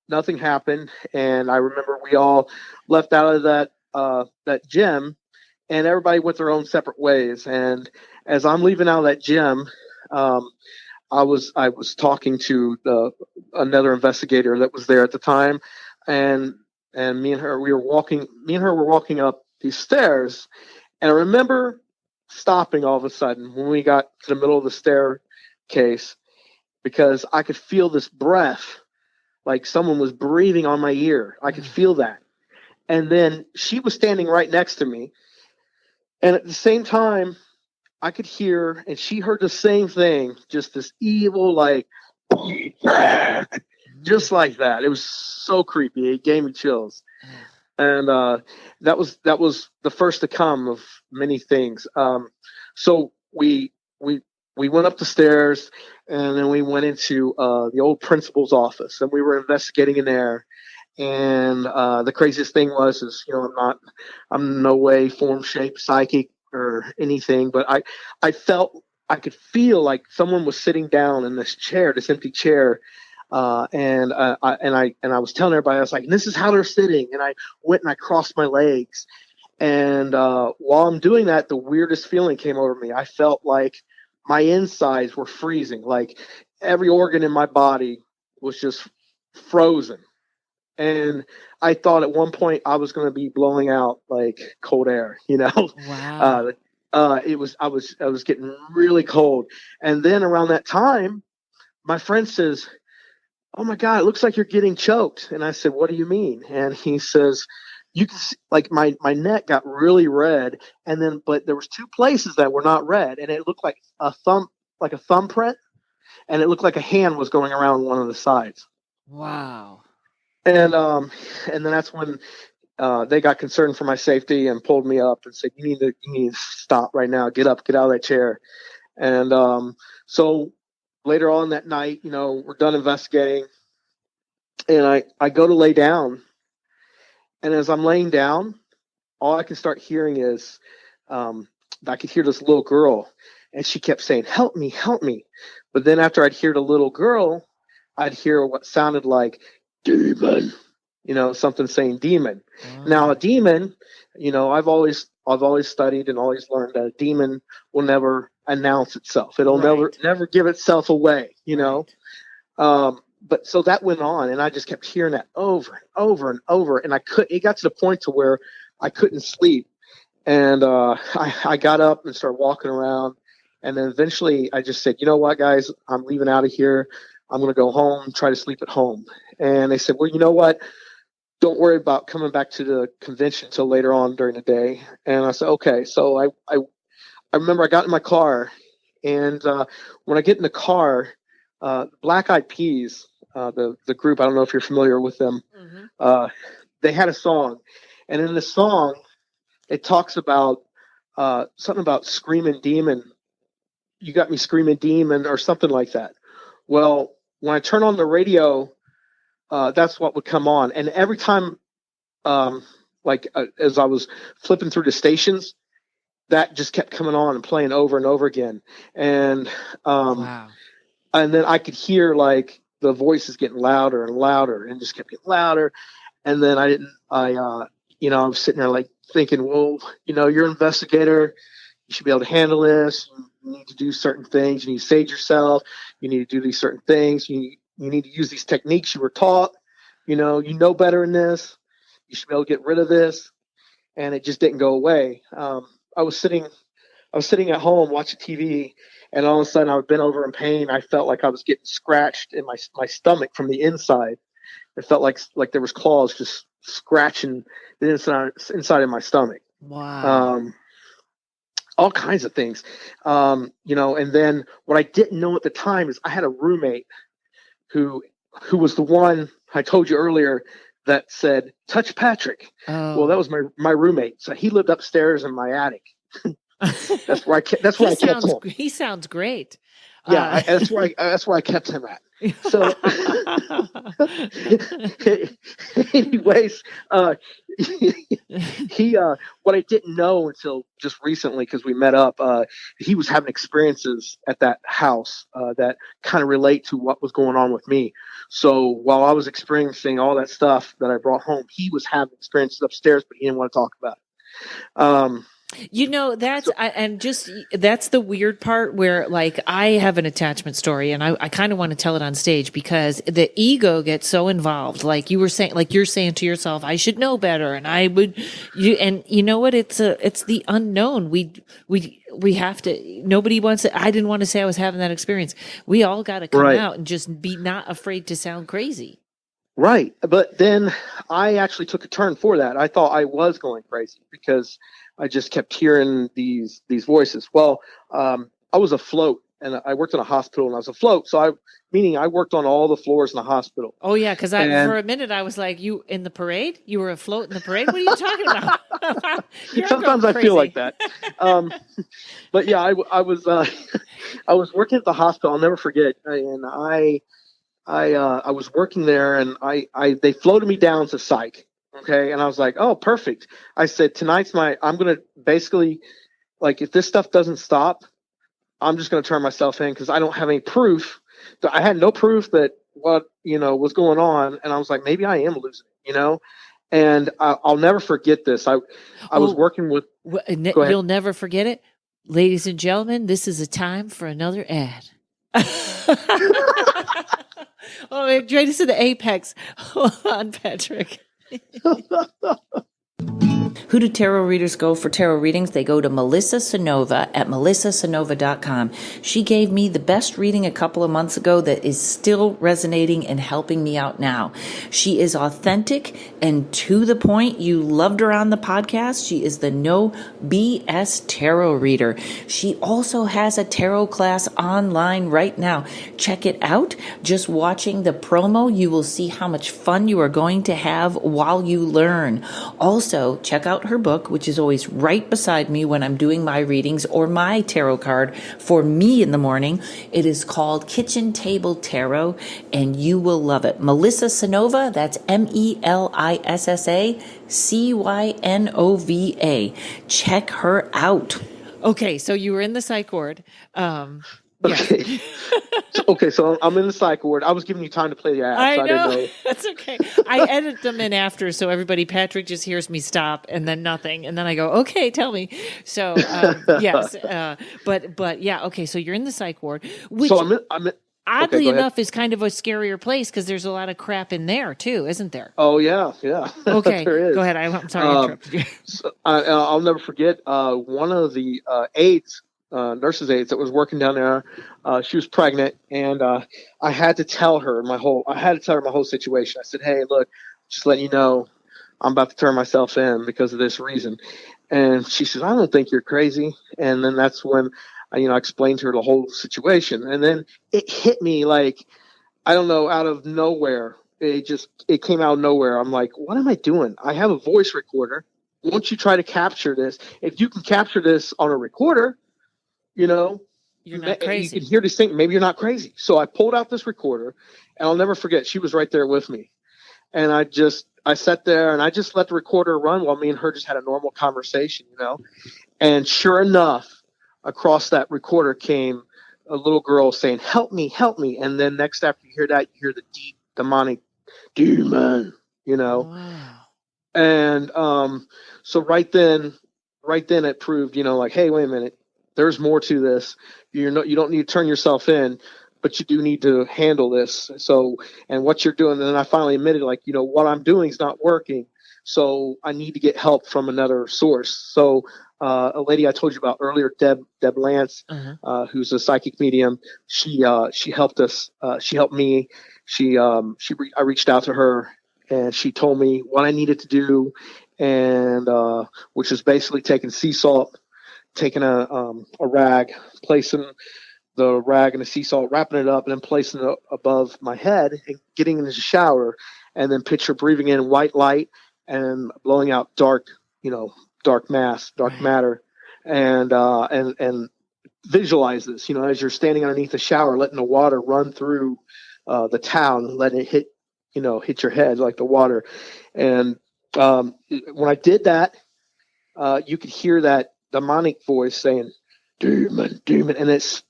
nothing happened, and I remember we all left out of that gym, and everybody went their own separate ways. And as I'm leaving out of that gym, I was talking to another investigator that was there at the time, and me and her were walking up these stairs, and I remember stopping all of a sudden when we got to the middle of the staircase, because I could feel this breath, like someone was breathing on my ear. I could feel that. And then she was standing right next to me, and at the same time, I could hear, and she heard the same thing, just this evil, like, just like that. It was so creepy. It gave me chills. And that was the first to come of many things. So we went up the stairs, and then we went into the old principal's office, and we were investigating in there. And the craziest thing is I'm no way form, shape, psychic or anything, but I could feel like someone was sitting down in this empty chair. And I was telling everybody, I was like, this is how they're sitting. And I went and I crossed my legs. And while I'm doing that, the weirdest feeling came over me. I felt like my insides were freezing. Like every organ in my body was just frozen. And I thought at one point I was going to be blowing out like cold air, Wow. I was getting really cold. And then around that time, my friend says, "Oh my God, it looks like you're getting choked." And I said, "What do you mean?" And he says, "You can see, like my neck got really red, but there was 2 places that were not red, and it looked like a thumbprint, and it looked like a hand was going around one of the sides." Wow. And then that's when they got concerned for my safety and pulled me up and said, you need to stop right now. Get up, get out of that chair. And so later on that night, we're done investigating, and I go to lay down. And as I'm laying down, all I can start hearing is I could hear this little girl, and she kept saying, help me, help me. But then after I'd hear the little girl, I'd hear what sounded like demon, something saying demon. Now a demon, I've always studied and always learned that a demon will never announce itself. It'll never give itself away, But so that went on, and I just kept hearing that over and over and over, and it got to the point to where I couldn't sleep. And I got up and started walking around, and then eventually I just said, you know what, guys, I'm leaving out of here. I'm going to go home, try to sleep at home. And they said, well, you know what? Don't worry about coming back to the convention until later on during the day. And I said, okay. So I remember I got in my car, and when I get in the car, Black Eyed Peas, the group, I don't know if you're familiar with them, they had a song. And in the song, it talks about something about screaming demon. You got me screaming demon or something like that. Well, when I turn on the radio, that's what would come on. And every time, as I was flipping through the stations, that just kept coming on and playing over and over again. And wow. And then I could hear like the voices getting louder and louder and just kept getting louder. And then I was sitting there like thinking, well, you're an investigator. You should be able to handle this. You need to do certain things. You need to sage yourself. You need to do these certain things. You need to use these techniques you were taught. You know better than this. You should be able to get rid of this. And it just didn't go away. I was sitting at home watching TV, and all of a sudden I was bent over in pain. I felt like I was getting scratched in my stomach from the inside. It felt like there was claws just scratching the inside of my stomach. Wow. All kinds of things. And then what I didn't know at the time is I had a roommate who was the one I told you earlier that said, touch Patrick. Oh. Well, that was my roommate. So he lived upstairs in my attic. That's where I kept him. He sounds great. Yeah, that's where I kept him at. So, anyways, he what I didn't know until just recently, because we met up, he was having experiences at that house that kind of relate to what was going on with me. So while I was experiencing all that stuff that I brought home, he was having experiences upstairs, but he didn't want to talk about it. That's the weird part where like I have an attachment story and I kind of want to tell it on stage because the ego gets so involved. Like you're saying to yourself, I should know better. And you know what? It's the unknown. We have to, nobody wants it. I didn't want to say I was having that experience. We all got to come out and just be not afraid to sound crazy. Right. But then I actually took a turn for that. I thought I was going crazy because I just kept hearing these voices. Well, I was afloat, and I worked in a hospital, and I was afloat. So meaning I worked on all the floors in the hospital. Oh yeah, because for a minute I was like, "You in the parade? You were afloat in the parade? What are you talking about?" Sometimes I feel like that. But yeah, I was I was working at the hospital. I'll never forget, and I was working there, and they floated me down to psych. Okay. And I was like, oh, perfect. I said, I'm going to basically, like, if this stuff doesn't stop, I'm just going to turn myself in because I don't have any proof. I had no proof that what, was going on. And I was like, maybe I am losing it, and I'll never forget this. I was working with. You'll never forget it. Ladies and gentlemen, this is a time for another ad. Oh, we're ready to the apex. Hold on, Patrick. Who do tarot readers go for tarot readings? They go to Melissa Sonova at melissasonova.com. She gave me the best reading a couple of months ago that is still resonating and helping me out now. She is authentic and to the point. You loved her on the podcast. She is the no BS tarot reader. She also has a tarot class online right now. Check it out. Just watching the promo, you will see how much fun you are going to have while you learn. Also, check out her book, which is always right beside me when I'm doing my readings or my tarot card for me in the morning. It is called Kitchen Table Tarot, and you will love it. Melissa Sonova, that's MELISSACYNOVA. Check her out. Okay, so you were in the psych ward. Okay. So I'm in the psych ward. I was giving you time to play the ads. I know. I didn't know. That's okay. I edit them in after, so Patrick just hears me stop and then nothing, and then I go, okay, tell me. So yes, but yeah, okay. So you're in the psych ward, which So I'm in, oddly okay, enough is kind of a scarier place because there's a lot of crap in there too, isn't there? Oh yeah. Okay, There is. go ahead. I'm sorry to interrupt you. So I'll never forget one of the aides. Nurse's aides that was working down there. She was pregnant, and I had to tell her my whole situation. I said, "Hey, look, just letting you know, I'm about to turn myself in because of this reason." And she said, "I don't think you're crazy." And then that's when I explained to her the whole situation. And then it hit me like, I don't know, out of nowhere. It came out of nowhere. I'm like, what am I doing? I have a voice recorder. Won't you try to capture this? If you can capture this on a recorder, you're not crazy. You can hear this thing. Maybe you're not crazy. So I pulled out this recorder, and I'll never forget. She was right there with me, and I sat there and I just let the recorder run while me and her just had a normal conversation, And sure enough, across that recorder came a little girl saying, "Help me, help me!" And then next, after you hear that, you hear the deep demonic demon, Wow. And so right then it proved, like, hey, wait a minute. There's more to this. You don't need to turn yourself in, but you do need to handle this. So, and what you're doing, and then I finally admitted, like, what I'm doing is not working. So I need to get help from another source. So a lady I told you about earlier, Deb Lance, who's a psychic medium, she helped us. She helped me. I reached out to her, and she told me what I needed to do, and which is basically taking sea salt, taking a rag, placing the rag in the sea salt, wrapping it up, and then placing it above my head and getting into the shower, and then picture breathing in white light and blowing out dark matter, and visualize this, as you're standing underneath the shower, letting the water run through the towel and letting it hit your head like the water. And when I did that, you could hear that demonic voice saying, "Demon, demon," and it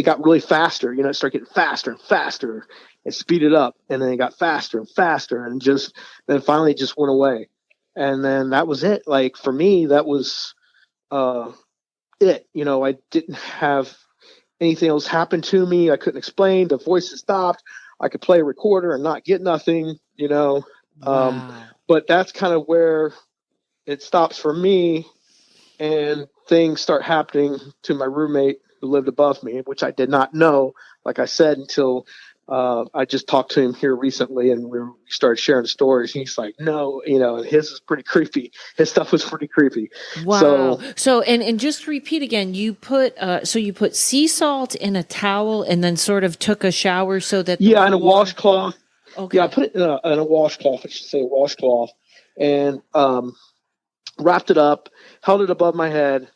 got really faster. It started getting faster and faster. It speeded up, and then it got faster and faster, and then finally it just went away. And then that was it. Like, for me, that was it. I didn't have anything else happen to me. I couldn't explain. The voices stopped. I could play a recorder and not get nothing. Wow. But that's kind of where it stops for me. And things start happening to my roommate who lived above me, which I did not know, like I said, until I just talked to him here recently, and we started sharing stories. He's like, "No," and his is pretty creepy. His stuff was pretty creepy. Wow. So and just to repeat again, you put sea salt in a towel and then sort of took a shower so that in a washcloth. Okay. Yeah, I put it in a washcloth. I should say a washcloth, and wrapped it up, held it above my head,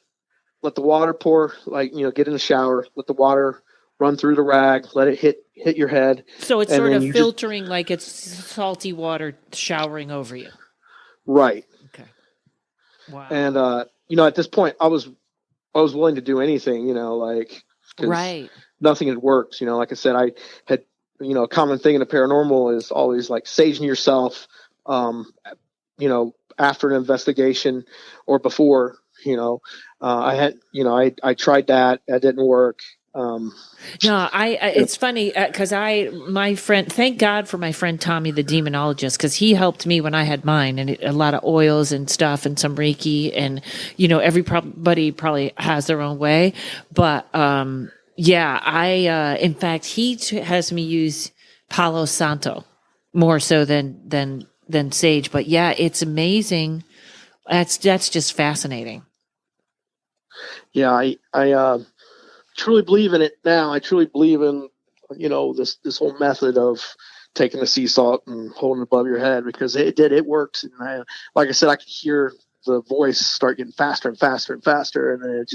let the water pour, get in the shower, let the water run through the rag, let it hit your head. So it's sort of filtering like it's salty water showering over you. Right. Okay. Wow. And, at this point I was willing to do anything, right. Nothing had worked. Like I said, I had, a common thing in the paranormal is always like saging yourself, after an investigation or before, I had, I tried that. That didn't work. No, it's funny because my friend, thank God for my friend Tommy, the demonologist, because he helped me when I had mine, and a lot of oils and stuff and some Reiki, and everybody probably has their own way, but in fact has me use Palo Santo more so than sage, but yeah, it's amazing. That's just fascinating. Yeah, I truly believe in it now. I truly believe in, this whole method of taking the sea salt and holding it above your head, because it worked. And like I said, I could hear the voice start getting faster and faster and faster, and then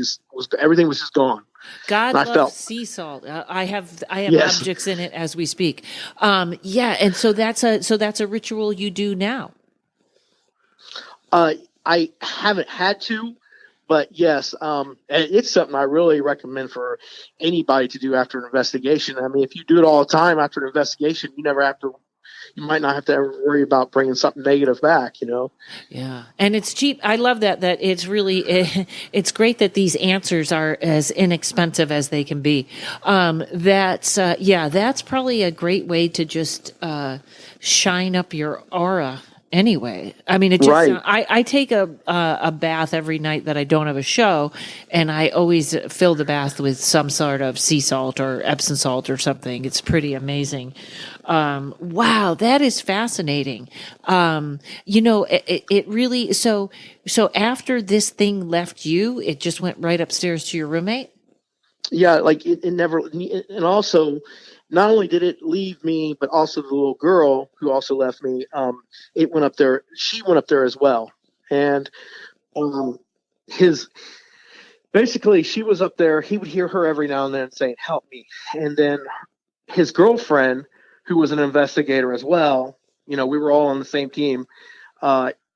everything was just gone. God loves sea salt. I have yes. objects in it as we speak. And so that's a ritual you do now. I haven't had to, but yes, it's something I really recommend for anybody to do after an investigation. I mean, if you do it all the time after an investigation, you might not have to ever worry about bringing something negative back, Yeah. And it's cheap. I love that it's really, it's great that these answers are as inexpensive as they can be. That's probably a great way to just, shine up your aura. Anyway, I mean, it just, right. I take a bath every night that I don't have a show, and I always fill the bath with some sort of sea salt or Epsom salt or something. It's pretty amazing. Wow, that is fascinating. It really, so after this thing left you, it just went right upstairs to your roommate? Yeah, like it never, and also, not only did it leave me, but also the little girl who also left me. It went up there. She went up there as well, and basically she was up there. He would hear her every now and then saying, "Help me," and then his girlfriend, who was an investigator as well. We were all on the same team.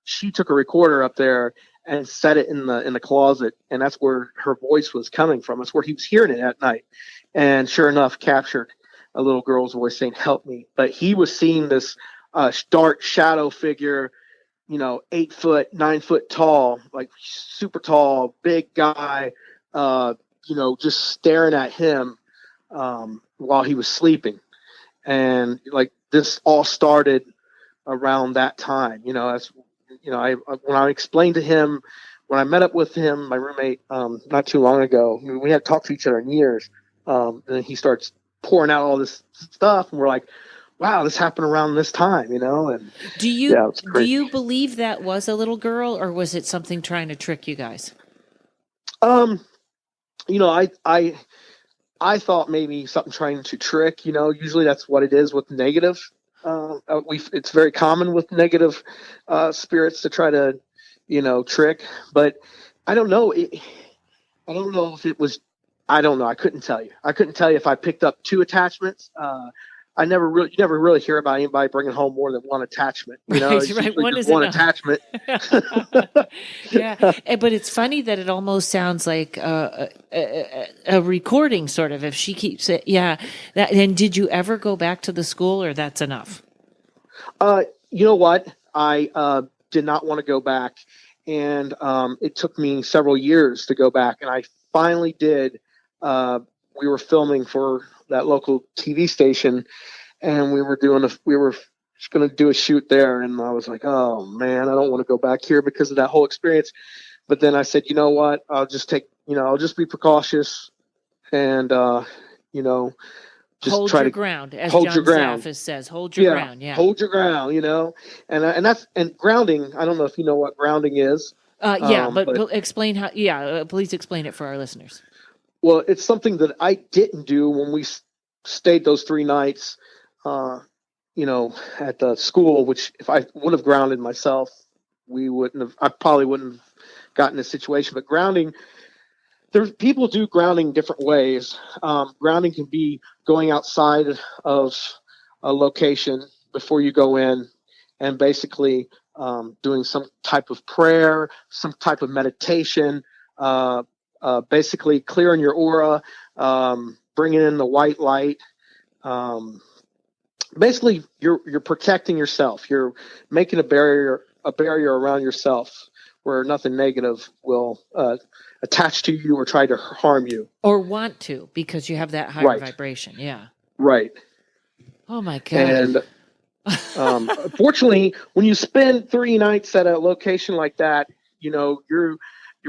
She took a recorder up there and set it in the closet, and that's where her voice was coming from. That's where he was hearing it at night, and sure enough, captured a little girl's voice saying, "Help me." But he was seeing this dark shadow figure, 8 foot, 9 foot tall, like super tall, big guy, just staring at him while he was sleeping. And like this all started around that time, as when I explained to him, when I met up with him, my roommate, not too long ago, we had talked to each other in years. And he starts pouring out all this stuff, and we're like, wow, this happened around this time, and do you believe that was a little girl, or was it something trying to trick you guys? I thought maybe something trying to trick, usually that's what it is with negative. It's very common with negative spirits to try to, trick, but I don't know. I don't know if it was, I don't know. I couldn't tell you. If I picked up 2 attachments. You never really hear about anybody bringing home more than 1 attachment. Right. One attachment. Yeah, but it's funny that it almost sounds like a recording, sort of. If she keeps it, yeah. And did you ever go back to the school, or that's enough? You know what? I did not want to go back, and it took me several years to go back, and I finally did. We were filming for that local TV station, and we were just going to do a shoot there. And I was like, oh man, I don't want to go back here because of that whole experience. But then I said, you know what? I'll just be precautious and, just hold try your to ground, as hold John your ground. Zaffis says, hold your ground. Yeah. Hold your ground, and grounding. I don't know if you know what grounding is. But explain how, please explain it for our listeners. Well, it's something that I didn't do when we stayed those 3 nights, at the school, which if I would have grounded myself, I probably wouldn't have gotten this situation. But grounding, people do grounding different ways. Grounding can be going outside of a location before you go in and basically doing some type of prayer, some type of meditation, basically clearing your aura, bringing in the white light. Basically, you're protecting yourself. You're making a barrier around yourself where nothing negative will attach to you or try to harm you. Or want to, because you have that higher Right. vibration. Yeah. Right. Oh my God. And fortunately, when you spend 3 nights at a location like that, you're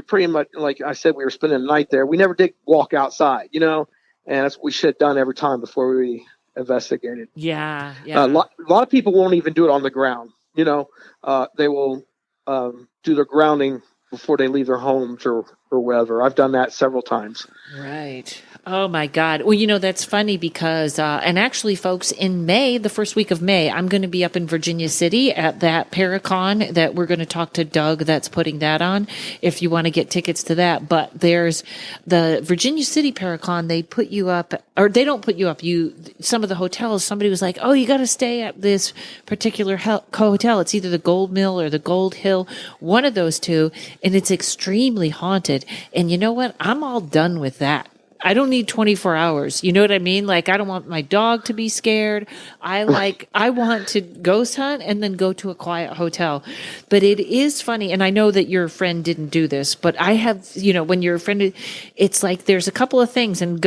pretty much, like I said, we were spending the night there. We never did walk outside, and that's what we should have done every time before we investigated. Yeah. A lot of people won't even do it on the ground. They will do their grounding before they leave their homes or wherever. I've done that several times. Right. Oh my God. Well, that's funny because, and actually folks, in May, the first week of May, I'm going to be up in Virginia City at that Paracon that we're going to talk to Doug that's putting that on if you want to get tickets to that. But there's the Virginia City Paracon, they put you up, or they don't put you up. Some of the hotels, somebody was like, oh, you got to stay at this particular hotel. It's either the Gold Mill or the Gold Hill, one of those two. And it's extremely haunted. And you know what? I'm all done with that. I don't need 24 hours. You know what I mean? Like, I don't want my dog to be scared. I want to ghost hunt and then go to a quiet hotel. But it is funny. And I know that your friend didn't do this, but I have, when your friend, it's like, there's a couple of things, and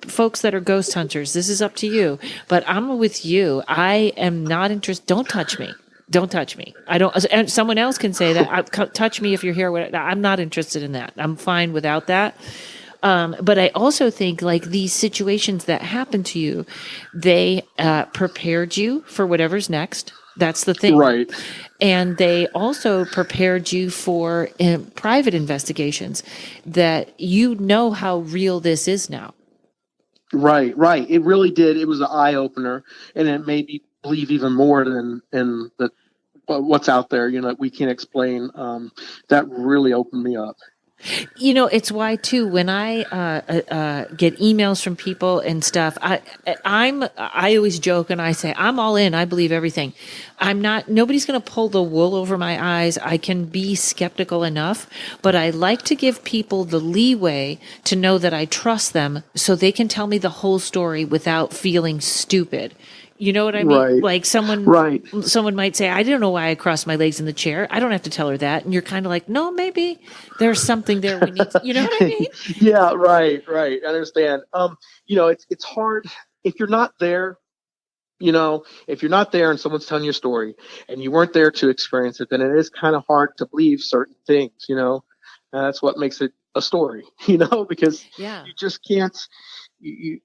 folks that are ghost hunters, this is up to you, but I'm with you. I am not interested. Don't touch me. Don't touch me. I don't, and someone else can say that. Touch me if you're here. I'm not interested in that. I'm fine without that. But I also think like these situations that happen to you, they prepared you for whatever's next. That's the thing. Right. And they also prepared you for private investigations that how real this is now. Right. It really did. It was an eye opener, and it made me believe even more than in what's out there. We can't explain. That really opened me up. It's why too, when I get emails from people and stuff, I always joke and I say, I'm all in. I believe everything. Nobody's going to pull the wool over my eyes. I can be skeptical enough, but I like to give people the leeway to know that I trust them so they can tell me the whole story without feeling stupid. You know what I mean? Right. Like someone might say, I don't know why I crossed my legs in the chair. I don't have to tell her that. And you're kind of like, no, maybe there's something there we need to, you know what I mean? Yeah, right. I understand. It's hard if you're not there, if you're not there and someone's telling you a story and you weren't there to experience it, then it is kind of hard to believe certain things, and that's what makes it a story, because you just can't,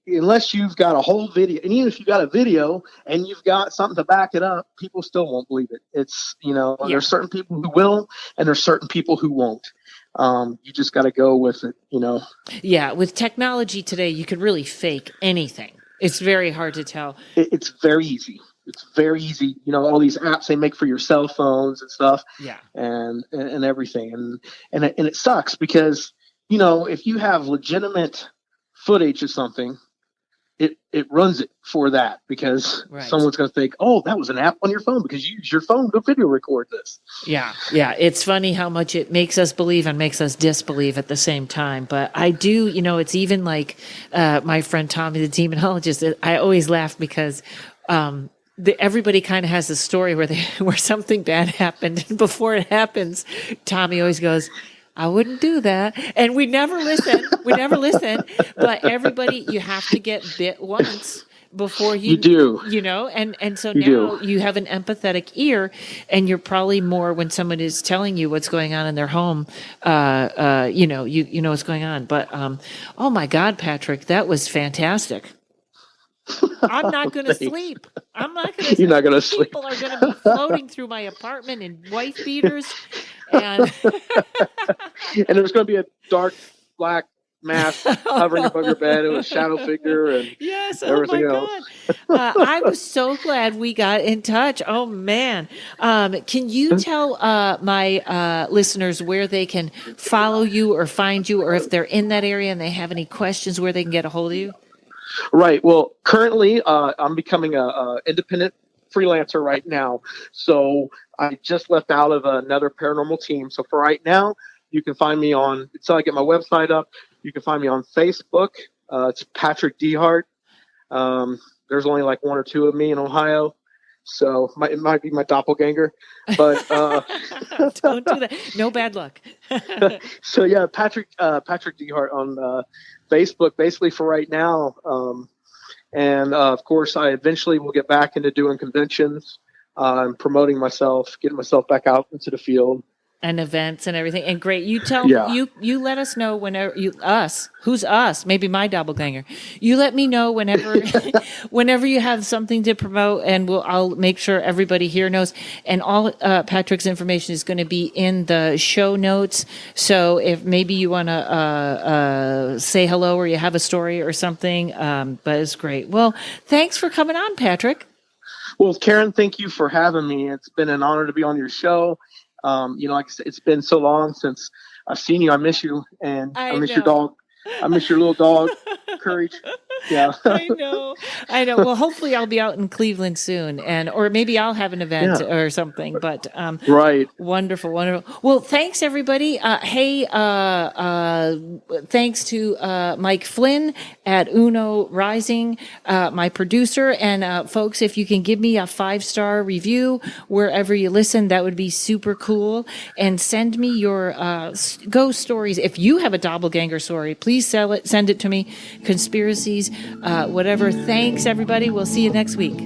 unless you've got a whole video, and even if you got a video and you've got something to back it up, people still won't believe it. It's, there's certain people who will, and there's certain people who won't. You just got to go with it, Yeah. With technology today, you could really fake anything. It's very hard to tell. It's very easy. All these apps they make for your cell phones and stuff. Yeah. And everything. And it sucks because, if you have legitimate footage of something, it runs it for that because someone's going to think, oh, that was an app on your phone because you use your phone to video record this. Yeah. It's funny how much it makes us believe and makes us disbelieve at the same time. But I do, it's even like my friend Tommy, the demonologist. I always laugh because everybody kind of has a story where something bad happened, and before it happens, Tommy always goes, I wouldn't do that. And we never listen. But everybody, you have to get bit once before you do, and so now you have an empathetic ear, and you're probably more when someone is telling you what's going on in their home, you know what's going on. But, oh my God, Patrick, that was fantastic. I'm not going to sleep. You're not going to sleep. People are going to be floating through my apartment in wife beaters. And there's going to be a dark black mask hovering above your bed with a shadow figure and everything else. I was so glad we got in touch. Oh man. Can you tell my listeners where they can follow you or find you, or if they're in that area and they have any questions, where they can get a hold of you? Right. Well, currently I'm becoming a independent freelancer right now. So I just left out of another paranormal team. So for right now, you can find me until I get my website up, you can find me on Facebook. It's Patrick DeHart. There's only like one or two of me in Ohio. So it might be my doppelganger, but don't do that. No bad luck. so yeah, Patrick DeHart on Facebook, basically for right now. And of course, I eventually will get back into doing conventions, and promoting myself, getting myself back out into the field. And events and everything. And great. You you let us know whenever who's us? Maybe my doppelganger. You let me know whenever you have something to promote, and I'll make sure everybody here knows. And all Patrick's information is going to be in the show notes. So if maybe you want to say hello or you have a story or something, but it's great. Well, thanks for coming on, Patrick. Well, Karen, thank you for having me. It's been an honor to be on your show. Like I said, it's been so long since I've seen you. I miss you, and I miss your dog. I miss your little dog, Courage. Yeah. I know. Well, hopefully I'll be out in Cleveland soon, or maybe I'll have an event or something. But right. Wonderful. Well, thanks everybody. Thanks to Mike Flynn at Uno Rising, my producer, and folks, if you can give me a 5-star review wherever you listen, that would be super cool. And send me your ghost stories. If you have a doppelganger story, please send it to me. Conspiracies, whatever. Thanks, everybody. We'll see you next week.